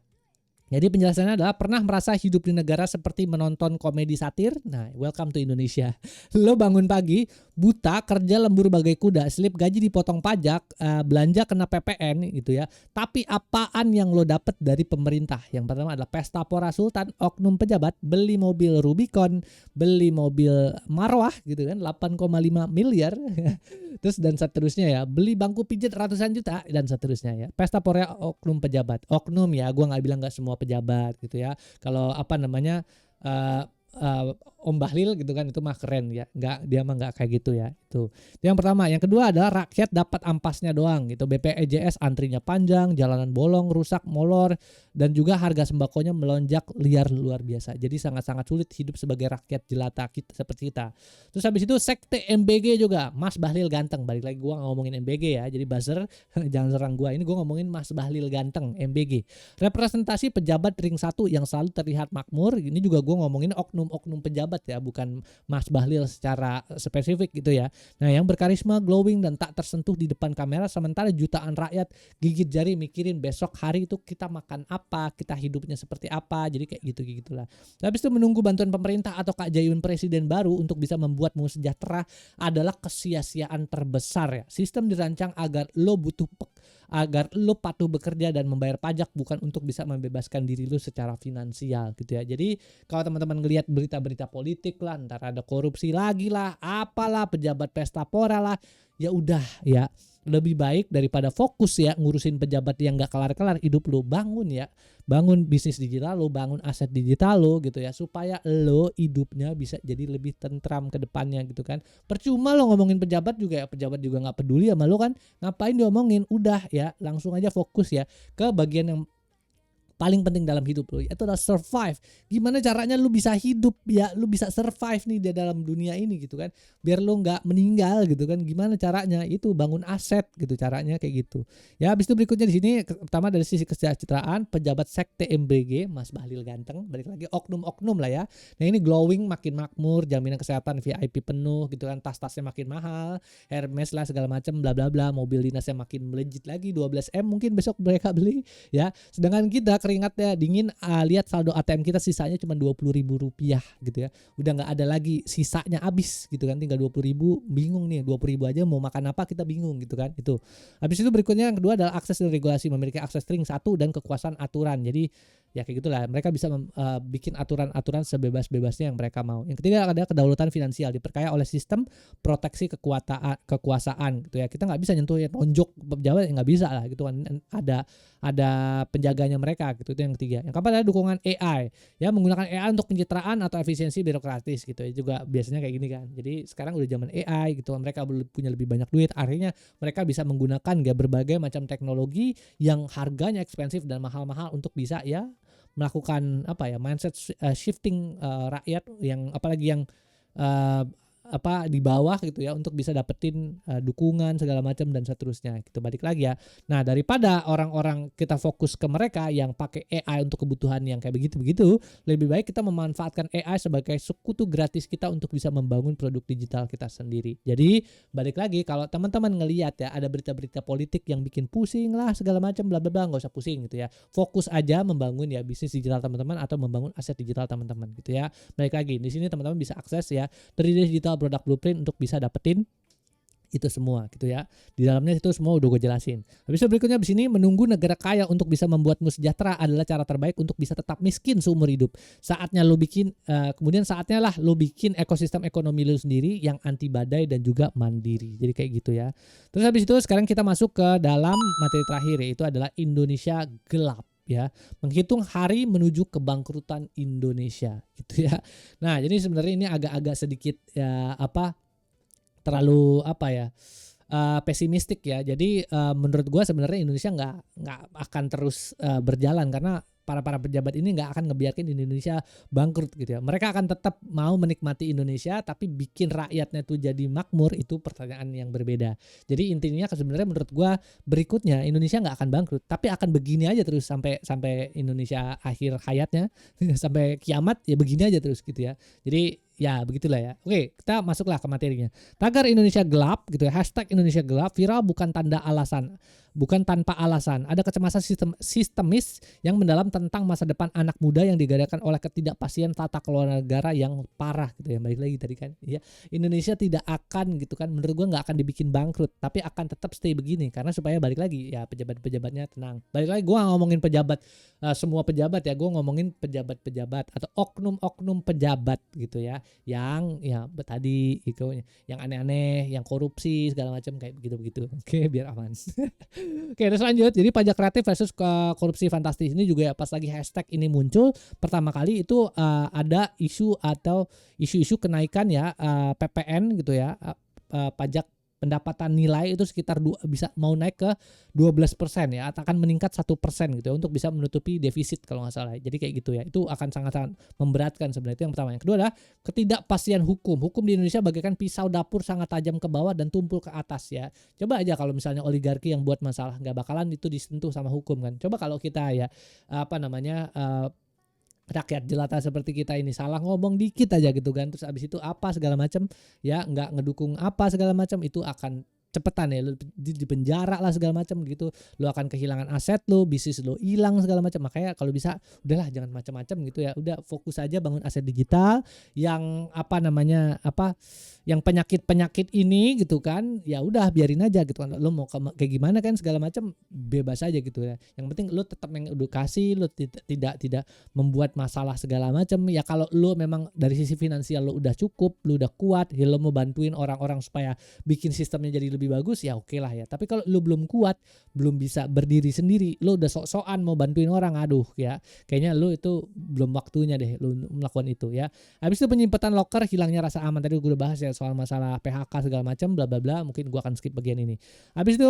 Jadi penjelasannya adalah pernah merasa hidup di negara seperti menonton komedi satir? Nah, welcome to Indonesia. Lo bangun pagi, buta, kerja lembur bagai kuda, slip gaji dipotong pajak, belanja kena PPN gitu ya. Tapi apaan yang lo dapet dari pemerintah? Yang pertama adalah pesta pora sultan, oknum pejabat, beli mobil Rubicon, beli mobil Marwah gitu kan, 8,5 miliar. Terus dan seterusnya ya, beli bangku pijat ratusan juta dan seterusnya ya. Pesta pora oknum pejabat. Oknum ya, gua nggak bilang nggak semua pejabat gitu ya. Kalau Om Bahlil gitu kan, itu mah keren ya, dia mah nggak kayak gitu ya. Itu yang pertama. Yang kedua adalah rakyat dapat ampasnya doang gitu. BPJS antrinya panjang, jalanan bolong, rusak, molor, dan juga harga sembakonya melonjak liar luar biasa. Jadi sangat-sangat sulit hidup sebagai rakyat jelata kita seperti kita. Terus habis itu sekte MBG juga, Mas Bahlil ganteng. Balik lagi gua ngomongin MBG ya, jadi buzzer jangan serang gua. Ini gua ngomongin Mas Bahlil ganteng MBG. Representasi pejabat ring 1 yang selalu terlihat makmur. Ini juga gua ngomongin oknum pejabat ya, bukan Mas Bahlil secara spesifik gitu ya. Nah, yang berkarisma, glowing, dan tak tersentuh di depan kamera, sementara jutaan rakyat gigit jari mikirin besok hari itu kita makan apa, kita hidupnya seperti apa. Jadi kayak gitu-gitulah. Habis itu menunggu bantuan pemerintah atau kajayun presiden baru untuk bisa membuatmu sejahtera adalah kesia-siaan terbesar ya. Sistem dirancang agar lo patuh bekerja dan membayar pajak, bukan untuk bisa membebaskan diri lo secara finansial gitu ya. Jadi kalau teman-teman ngelihat berita-berita politik lah, ntar ada korupsi lagi lah, apalah, pejabat pesta pora lah, ya udah ya, lebih baik daripada fokus ya ngurusin pejabat yang gak kelar-kelar hidup lo, bangun bisnis digital lo, bangun aset digital lo gitu ya, supaya lo hidupnya bisa jadi lebih tentram ke depannya gitu kan. Percuma lo ngomongin pejabat juga gak peduli sama lo kan, ngapain diomongin, udah ya langsung aja fokus ya ke bagian yang paling penting dalam hidup lo, itu adalah survive. Gimana caranya lu bisa hidup ya, lu bisa survive nih di dalam dunia ini gitu kan, biar lu nggak meninggal gitu kan. Gimana caranya? Itu bangun aset gitu caranya, kayak gitu ya. Habis itu berikutnya di sini pertama dari sisi kesejahteraan, pejabat sekte MBG Mas Bahlil ganteng, balik lagi oknum-oknum lah ya. Nah ini glowing makin makmur, jaminan kesehatan VIP penuh gitu kan, tas-tasnya makin mahal, Hermes lah segala macam bla bla bla, mobil dinasnya makin melejit lagi 12M mungkin besok mereka beli ya. Sedangkan kita keringatnya dingin, lihat saldo ATM kita sisanya cuma Rp20.000 gitu ya. Udah nggak ada lagi, sisanya habis gitu kan, tinggal 20.000, bingung nih 20.000 aja mau makan apa kita bingung gitu kan. Itu. Habis itu berikutnya yang kedua adalah akses dan regulasi, memiliki akses ring satu dan kekuasaan aturan. Jadi ya kayak gitulah, mereka bisa bikin aturan-aturan sebebas-bebasnya yang mereka mau. Yang ketiga ada kedaulatan finansial, diperkaya oleh sistem proteksi kekuasaan gitu ya. Kita nggak bisa nyentuh ya, tonjok pejabat, nggak bisa lah gitu kan, ada penjaganya mereka gitu. Itu yang ketiga. Yang keempat adalah dukungan AI ya, menggunakan AI untuk pencitraan atau efisiensi birokratis gitu ya, juga biasanya kayak gini kan. Jadi sekarang udah zaman AI gitu, mereka punya lebih banyak duit, akhirnya mereka bisa menggunakan ya berbagai macam teknologi yang harganya ekspensif dan mahal-mahal untuk bisa ya melakukan mindset shifting rakyat, yang apalagi yang uh, di bawah gitu ya, untuk bisa dapetin dukungan segala macam dan seterusnya gitu. Balik lagi ya. Nah, daripada orang-orang kita fokus ke mereka yang pakai AI untuk kebutuhan yang kayak begitu-begitu, lebih baik kita memanfaatkan AI sebagai sekutu gratis kita untuk bisa membangun produk digital kita sendiri. Jadi, balik lagi, kalau teman-teman ngelihat ya ada berita-berita politik yang bikin pusing lah segala macam bla bla bla, enggak usah pusing gitu ya. Fokus aja membangun ya bisnis digital teman-teman atau membangun aset digital teman-teman gitu ya. Balik lagi, di sini teman-teman bisa akses ya 3D digital product blueprint untuk bisa dapetin itu semua gitu ya. Di dalamnya itu semua udah gue jelasin. Habis itu berikutnya di sini, menunggu negara kaya untuk bisa membuatmu sejahtera adalah cara terbaik untuk bisa tetap miskin seumur hidup. Saatnya lo bikin kemudian saatnya lah lo bikin ekosistem ekonomi lo sendiri yang anti badai dan juga mandiri. Jadi kayak gitu ya. Terus habis itu sekarang kita masuk ke dalam materi terakhir, yaitu adalah Indonesia gelap ya, menghitung hari menuju kebangkrutan Indonesia gitu ya. Nah, jadi sebenarnya ini agak-agak sedikit ya terlalu pesimistik ya. Jadi menurut gua sebenarnya Indonesia nggak akan terus berjalan, karena para pejabat ini nggak akan ngebiarkan Indonesia bangkrut gitu ya. Mereka akan tetap mau menikmati Indonesia, tapi bikin rakyatnya tuh jadi makmur, itu pertanyaan yang berbeda. Jadi intinya sebenarnya menurut gua berikutnya Indonesia nggak akan bangkrut, tapi akan begini aja terus sampai Indonesia akhir hayatnya sampai kiamat ya begini aja terus gitu ya. Jadi ya begitulah ya. Oke, kita masuklah ke materinya. Tagar Indonesia gelap gitu ya, hashtag Indonesia gelap viral bukan tanpa alasan. Ada kecemasan sistemis yang mendalam tentang masa depan anak muda yang digadangkan oleh ketidakpastian tata kelola negara yang parah gitu ya. Balik lagi tadi kan ya, Indonesia tidak akan gitu kan, menurut gua nggak akan dibikin bangkrut, tapi akan tetap stay begini, karena supaya balik lagi ya pejabat-pejabatnya tenang. Balik lagi, gua ngomongin pejabat semua pejabat ya, gua ngomongin pejabat-pejabat atau oknum-oknum pejabat gitu ya, yang ya tadi itu yang aneh-aneh, yang korupsi segala macam kayak begitu-begitu. Oke, biar aman. Oke, terus lanjut. Jadi pajak kreatif versus korupsi fantastis ini juga ya, pas lagi hashtag ini muncul pertama kali itu ada isu kenaikan ya PPN gitu ya, pajak pendapatan nilai itu sekitar bisa mau naik ke 12% ya, akan meningkat 1% gitu ya, untuk bisa menutupi defisit kalau nggak salah. Jadi kayak gitu ya, itu akan sangat-sangat memberatkan sebenarnya. Itu yang pertama. Yang kedua adalah ketidakpastian hukum di Indonesia bagaikan pisau dapur, sangat tajam ke bawah dan tumpul ke atas ya. Coba aja kalau misalnya oligarki yang buat masalah, nggak bakalan itu disentuh sama hukum kan. Coba kalau kita ya rakyat jelata seperti kita ini salah ngomong dikit aja gitu kan, terus abis itu apa segala macam ya, nggak ngedukung apa segala macam, itu akan cepetan ya lu di penjara lah segala macam gitu, lu akan kehilangan aset lu, bisnis lu hilang segala macam. Makanya kalau bisa udahlah jangan macam-macam gitu ya, udah fokus aja bangun aset digital yang yang penyakit ini gitu kan, ya udah biarin aja gitu kan, lu mau kayak gimana kan segala macam bebas aja gitu ya, yang penting lu tetap mengedukasi, lu tidak membuat masalah segala macam ya. Kalau lu memang dari sisi finansial lu udah cukup, lu udah kuat ya, lu mau bantuin orang-orang supaya bikin sistemnya jadi lebih bagus ya oke lah ya. Tapi kalau lu belum kuat, belum bisa berdiri sendiri, lu udah sok-sokan mau bantuin orang, aduh ya kayaknya lu itu belum waktunya deh lu melakukan itu ya. Habis itu penyimpetan locker, hilangnya rasa aman, tadi gue udah bahas ya soal masalah PHK segala macam bla bla bla, mungkin gue akan skip bagian ini. Habis itu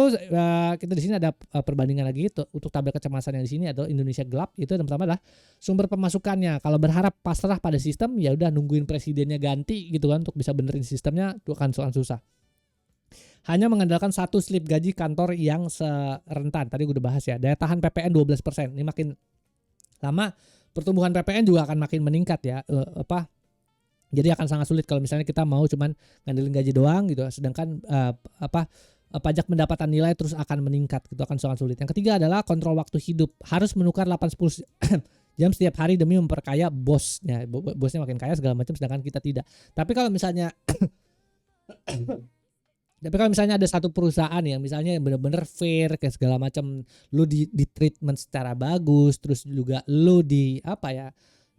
kita di sini ada perbandingan lagi untuk tabel kecemasan yang di sini atau Indonesia gelap. Itu yang pertama adalah sumber pemasukannya. Kalau berharap pasrah pada sistem, ya udah nungguin presidennya ganti gitu kan untuk bisa benerin sistemnya, itu akan susah. Hanya mengandalkan satu slip gaji kantor yang serentan. Tadi gue udah bahas ya. Daya tahan PPN 12%. Ini makin lama pertumbuhan PPN juga akan makin meningkat ya. Jadi akan sangat sulit kalau misalnya kita mau cuman ngandelin gaji doang gitu. Sedangkan pajak pendapatan nilai terus akan meningkat, gitu akan sangat sulit. Yang ketiga adalah kontrol waktu hidup. Harus menukar 8-10 jam setiap hari demi memperkaya bosnya. Bosnya makin kaya segala macam, sedangkan kita tidak. Tapi kalau misalnya ada satu perusahaan yang misalnya benar-benar fair kayak segala macam, lu di treatment secara bagus, terus juga lu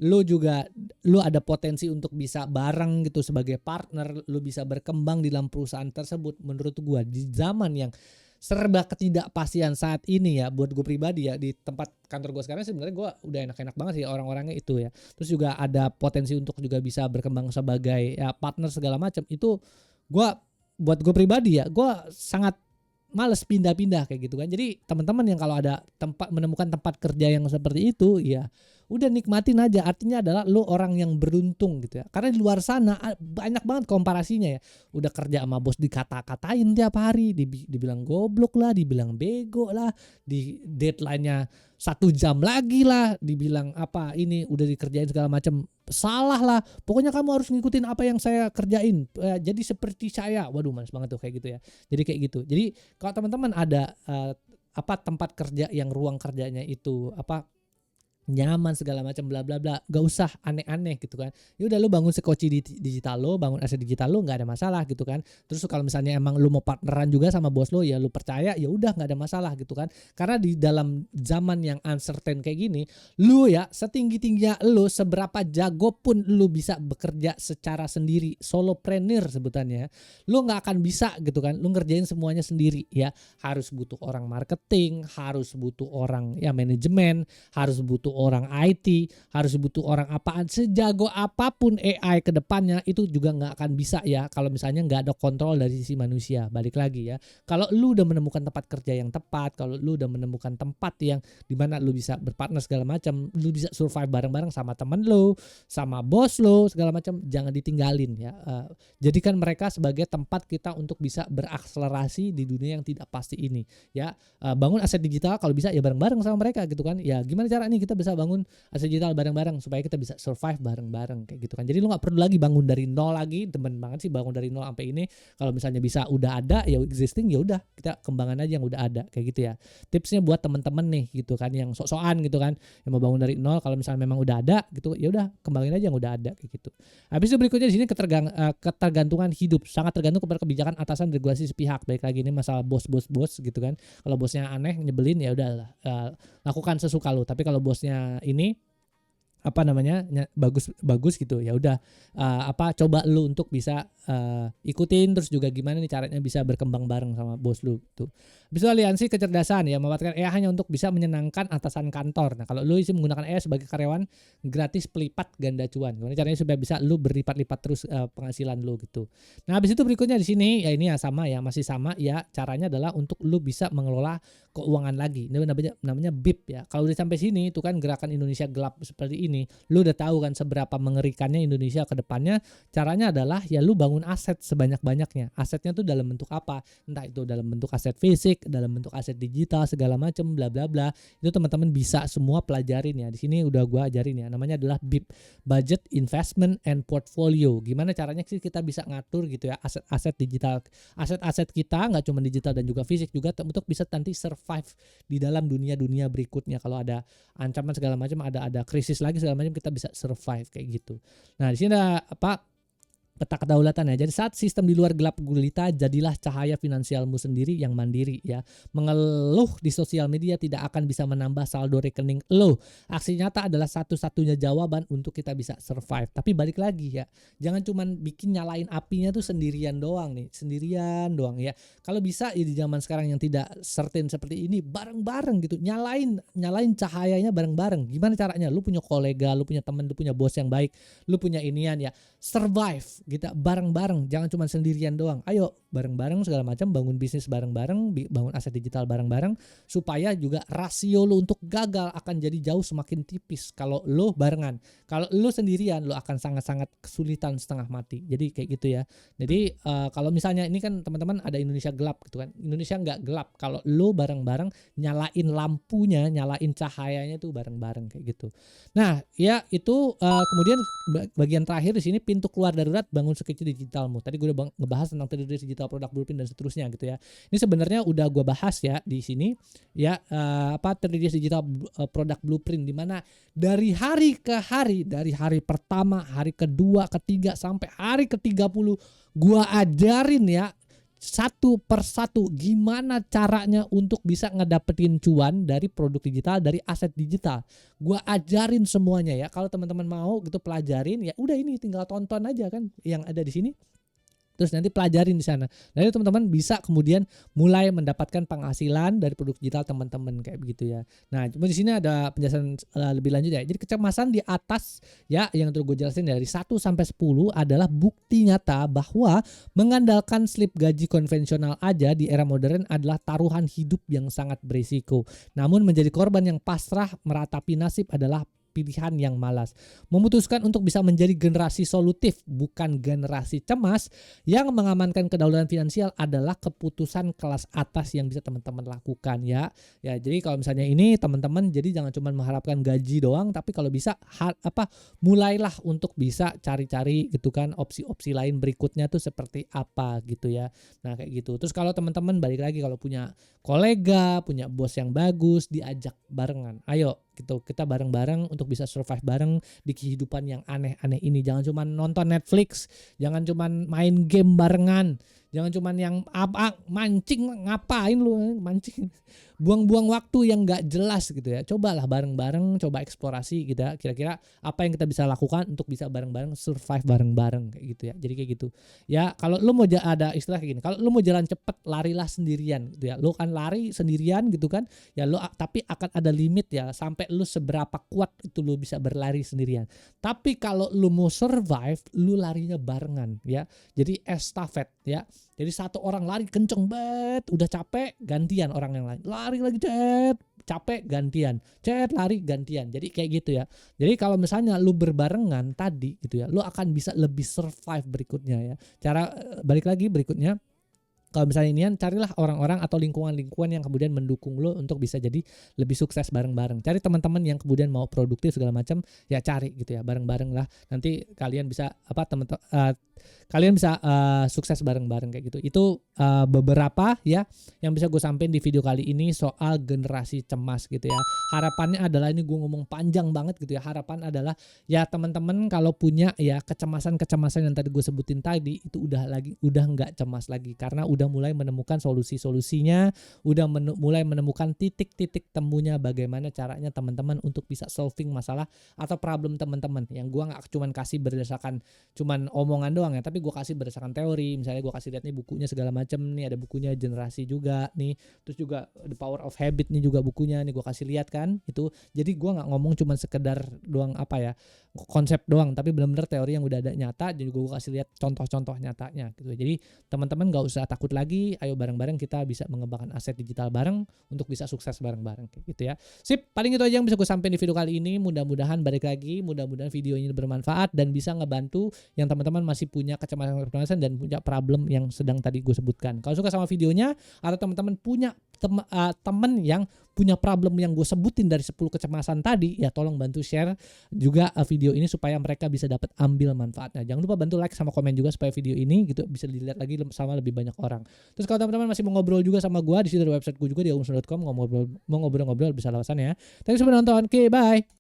lu ada potensi untuk bisa bareng gitu sebagai partner, lu bisa berkembang di dalam perusahaan tersebut. Menurut gua di zaman yang serba ketidakpastian saat ini ya, buat gue pribadi ya, di tempat kantor gue sekarang sebenarnya gue udah enak-enak banget sih orang-orangnya itu ya. Terus juga ada potensi untuk juga bisa berkembang sebagai ya partner segala macam. Itu buat gue pribadi ya, gue sangat males pindah-pindah kayak gitu kan. Jadi teman-teman yang kalau ada menemukan tempat kerja yang seperti itu ya udah nikmatin aja. Artinya adalah lo orang yang beruntung gitu ya. Karena di luar sana banyak banget komparasinya ya. Udah kerja sama bos dikata-katain tiap hari, dibilang goblok lah, dibilang bego lah, di deadline-nya 1 jam lagi lah, dibilang apa ini udah dikerjain segala macam, salah lah. Pokoknya kamu harus ngikutin apa yang saya kerjain. Jadi seperti saya. Waduh, males banget tuh kayak gitu ya. Jadi kayak gitu. Jadi kalau teman-teman ada tempat kerja yang ruang kerjanya itu nyaman segala macam bla bla bla, gak usah aneh-aneh gitu kan. Ya udah lu bangun sekoci digital lo, bangun aset digital lo, nggak ada masalah gitu kan. Terus kalau misalnya emang lu mau partneran juga sama bos lo, ya lu percaya, ya udah nggak ada masalah gitu kan. Karena di dalam zaman yang uncertain kayak gini, lu ya setinggi-tingginya lu, seberapa jago pun lu bisa bekerja secara sendiri, solopreneur sebutannya, lu nggak akan bisa gitu kan. Lu ngerjain semuanya sendiri ya. Harus butuh orang marketing, harus butuh orang ya manajemen, harus butuh orang IT, harus butuh orang apaan, sejago apapun AI ke depannya itu juga nggak akan bisa ya kalau misalnya nggak ada kontrol dari sisi manusia. Balik lagi ya, kalau lu udah menemukan tempat kerja yang tepat, kalau lu udah menemukan tempat yang dimana lu bisa berpartner segala macam, lu bisa survive bareng-bareng sama temen lu, sama bos lu segala macam, jangan ditinggalin ya. Jadikan mereka sebagai tempat kita untuk bisa berakselerasi di dunia yang tidak pasti ini ya. Bangun aset digital kalau bisa ya bareng-bareng sama mereka gitu kan. Ya gimana cara nih kita bisa bangun aset digital bareng-bareng supaya kita bisa survive bareng-bareng kayak gitu kan. Jadi lu nggak perlu lagi bangun dari nol lagi. Temen banget sih bangun dari nol sampai ini. Kalau misalnya bisa udah ada ya existing, ya udah kita kembangkan aja yang udah ada kayak gitu ya. Tipsnya buat temen-temen nih gitu kan yang sok-sokan gitu kan, yang mau bangun dari nol, kalau misalnya memang udah ada gitu ya udah kembangin aja yang udah ada kayak gitu. Habis itu berikutnya di sini ketergantungan hidup, sangat tergantung kepada kebijakan atasan regulasi sepihak. Baik lagi ini masalah bos gitu kan. Kalau bosnya aneh nyebelin ya udah lakukan sesuka lu. Tapi kalau bosnya ini bagus gitu ya udah coba lu untuk bisa ikutin, terus juga gimana nih caranya bisa berkembang bareng sama bos lu tuh. Bisa aliansi kecerdasan ya, memanfaatkan AI hanya untuk bisa menyenangkan atasan kantor. Nah kalau lu isi menggunakan AI sebagai karyawan gratis pelipat ganda cuan, gimana caranya supaya bisa lu berlipat-lipat terus penghasilan lu gitu. Nah habis itu berikutnya di sini ya ini ya masih sama ya, caranya adalah untuk lu bisa mengelola keuangan lagi. Ini namanya BIP ya. Kalau udah sampai sini itu kan gerakan Indonesia gelap seperti ini, lu udah tahu kan seberapa mengerikannya Indonesia ke depannya. Caranya adalah ya lu bangun aset sebanyak-banyaknya. Asetnya tuh dalam bentuk apa? Entah itu dalam bentuk aset fisik, dalam bentuk aset digital segala macam bla bla bla. Itu teman-teman bisa semua pelajarin ya. Di sini udah gua ajarin ya. Namanya adalah BIP, Budget Investment and Portfolio. Gimana caranya sih kita bisa ngatur gitu ya aset-aset digital. Aset-aset kita nggak cuma digital dan juga fisik juga untuk bisa nanti survive di dalam dunia berikutnya. Kalau ada ancaman segala macam, ada krisis lagi segala macam, kita bisa survive kayak gitu. Nah di sini ada peta kedaulatan ya. Jadi saat sistem di luar gelap gulita, jadilah cahaya finansialmu sendiri yang mandiri ya. Mengeluh di sosial media tidak akan bisa menambah saldo rekening lo. Aksi nyata adalah satu-satunya jawaban untuk kita bisa survive. Tapi balik lagi ya, jangan cuman bikin nyalain apinya tuh sendirian doang nih, sendirian doang ya. Kalau bisa ya di zaman sekarang yang tidak certain seperti ini, bareng-bareng gitu, nyalain cahayanya bareng-bareng. Gimana caranya? Lu punya kolega, lu punya teman, lu punya bos yang baik, lu punya inian ya, survive kita bareng-bareng, jangan cuma sendirian doang. Ayo bareng-bareng segala macam, bangun bisnis bareng-bareng, bangun aset digital bareng-bareng, supaya juga rasio lo untuk gagal akan jadi jauh semakin tipis kalau lo barengan. Kalau lo sendirian lo akan sangat-sangat kesulitan, setengah mati. Jadi kayak gitu ya. Jadi kalau misalnya ini kan teman-teman ada Indonesia gelap gitu kan, Indonesia nggak gelap kalau lo bareng-bareng nyalain lampunya, nyalain cahayanya tuh bareng-bareng kayak gitu. Nah ya itu kemudian bagian terakhir di sini, pintu keluar darurat, bangun sekecil digitalmu. Tadi gue udah ngebahas tentang 3D digital product blueprint dan seterusnya gitu ya. Ini sebenarnya udah gue bahas ya di sini ya, 3D digital product blueprint, dimana dari hari ke hari, dari hari pertama, hari kedua, ketiga sampai hari ke-30 gue ajarin ya satu persatu gimana caranya untuk bisa ngedapetin cuan dari produk digital, dari aset digital. Gua ajarin semuanya ya. Kalau teman-teman mau gitu pelajarin ya udah, ini tinggal tonton aja kan yang ada di sini. Terus nanti pelajarin di sana. Jadi teman-teman bisa kemudian mulai mendapatkan penghasilan dari produk digital teman-teman kayak begitu ya. Nah, cuma di sini ada penjelasan lebih lanjut ya. Jadi kecemasan di atas ya yang terus gue jelasin dari 1 sampai 10 adalah bukti nyata bahwa mengandalkan slip gaji konvensional aja di era modern adalah taruhan hidup yang sangat berisiko. Namun menjadi korban yang pasrah meratapi nasib adalah pilihan yang malas. Memutuskan untuk bisa menjadi generasi solutif bukan generasi cemas yang mengamankan kedaulatan finansial adalah keputusan kelas atas yang bisa teman-teman lakukan ya. Ya, jadi kalau misalnya ini teman-teman jadi jangan cuma mengharapkan gaji doang, tapi kalau bisa mulailah untuk bisa cari-cari gitu kan opsi-opsi lain berikutnya tuh seperti apa gitu ya. Nah, kayak gitu. Terus kalau teman-teman balik lagi, kalau punya kolega, punya bos yang bagus, diajak barengan. Ayo gitu, kita bareng-bareng untuk bisa survive bareng di kehidupan yang aneh-aneh ini. Jangan cuma nonton Netflix, jangan cuma main game barengan, jangan cuma yang mancing, ngapain lu mancing, buang-buang waktu yang gak jelas gitu ya. Cobalah bareng-bareng, coba eksplorasi gitu ya, kira-kira apa yang kita bisa lakukan untuk bisa bareng-bareng survive bareng-bareng kayak gitu ya. Jadi kayak gitu ya. Kalau lu mau ada istilah kayak gini, kalau lu mau jalan cepet larilah sendirian gitu ya. Lu kan lari sendirian gitu kan ya, lu tapi akan ada limit ya sampai lu seberapa kuat itu lu bisa berlari sendirian. Tapi kalau lu mau survive, lu larinya barengan ya. Jadi estafet ya. Jadi satu orang lari kenceng banget, udah capek gantian orang yang lain. Lari lagi capek gantian. Lari gantian. Jadi kayak gitu ya. Jadi kalau misalnya lu berbarengan tadi gitu ya, lu akan bisa lebih survive berikutnya ya. Cara balik lagi berikutnya, kalau misalnya ini carilah orang-orang atau lingkungan-lingkungan yang kemudian mendukung lo untuk bisa jadi lebih sukses bareng-bareng. Cari teman-teman yang kemudian mau produktif segala macam ya, cari gitu ya, bareng-bareng lah. Nanti kalian bisa kalian bisa sukses bareng-bareng kayak gitu. Itu beberapa ya yang bisa gue sampaikan di video kali ini soal generasi cemas gitu ya. Harapannya adalah, ini gue ngomong panjang banget gitu ya. Harapan adalah ya teman-teman kalau punya ya kecemasan-kecemasan yang tadi gue sebutin tadi, itu udah nggak cemas lagi karena udah mulai menemukan solusi-solusinya, udah mulai menemukan titik-titik temunya bagaimana caranya teman-teman untuk bisa solving masalah atau problem teman-teman. Yang gua nggak cuman kasih berdasarkan cuman omongan doang ya, tapi gua kasih berdasarkan teori. Misalnya gua kasih lihat nih bukunya segala macam nih, ada bukunya generasi juga nih, terus juga The Power of Habit nih juga bukunya nih gua kasih lihat kan itu. Jadi gua nggak ngomong cuman sekedar doang konsep doang, tapi benar-benar teori yang udah ada nyata, jadi gue kasih lihat contoh-contoh nyatanya gitu. Jadi teman-teman gak usah takut lagi, ayo bareng-bareng kita bisa mengembangkan aset digital bareng untuk bisa sukses bareng-bareng kayak gitu ya. Sip, paling itu aja yang bisa gue sampaikan di video kali ini. Mudah-mudahan balik lagi, mudah-mudahan video ini bermanfaat dan bisa ngebantu yang teman-teman masih punya kecemasan dan punya problem yang sedang tadi gue sebutkan. Kalau suka sama videonya atau teman-teman punya teman yang punya problem yang gue sebutin dari 10 kecemasan tadi ya, tolong bantu share juga video ini supaya mereka bisa dapat ambil manfaatnya. Jangan lupa bantu like sama komen juga supaya video ini gitu bisa dilihat lagi sama lebih banyak orang. Terus kalau teman-teman masih mau ngobrol juga sama gue, di situ ada website gue juga di aumsno.com, mau ngobrol bisa lewat sana ya. Thanks sudah nonton. Oke, bye.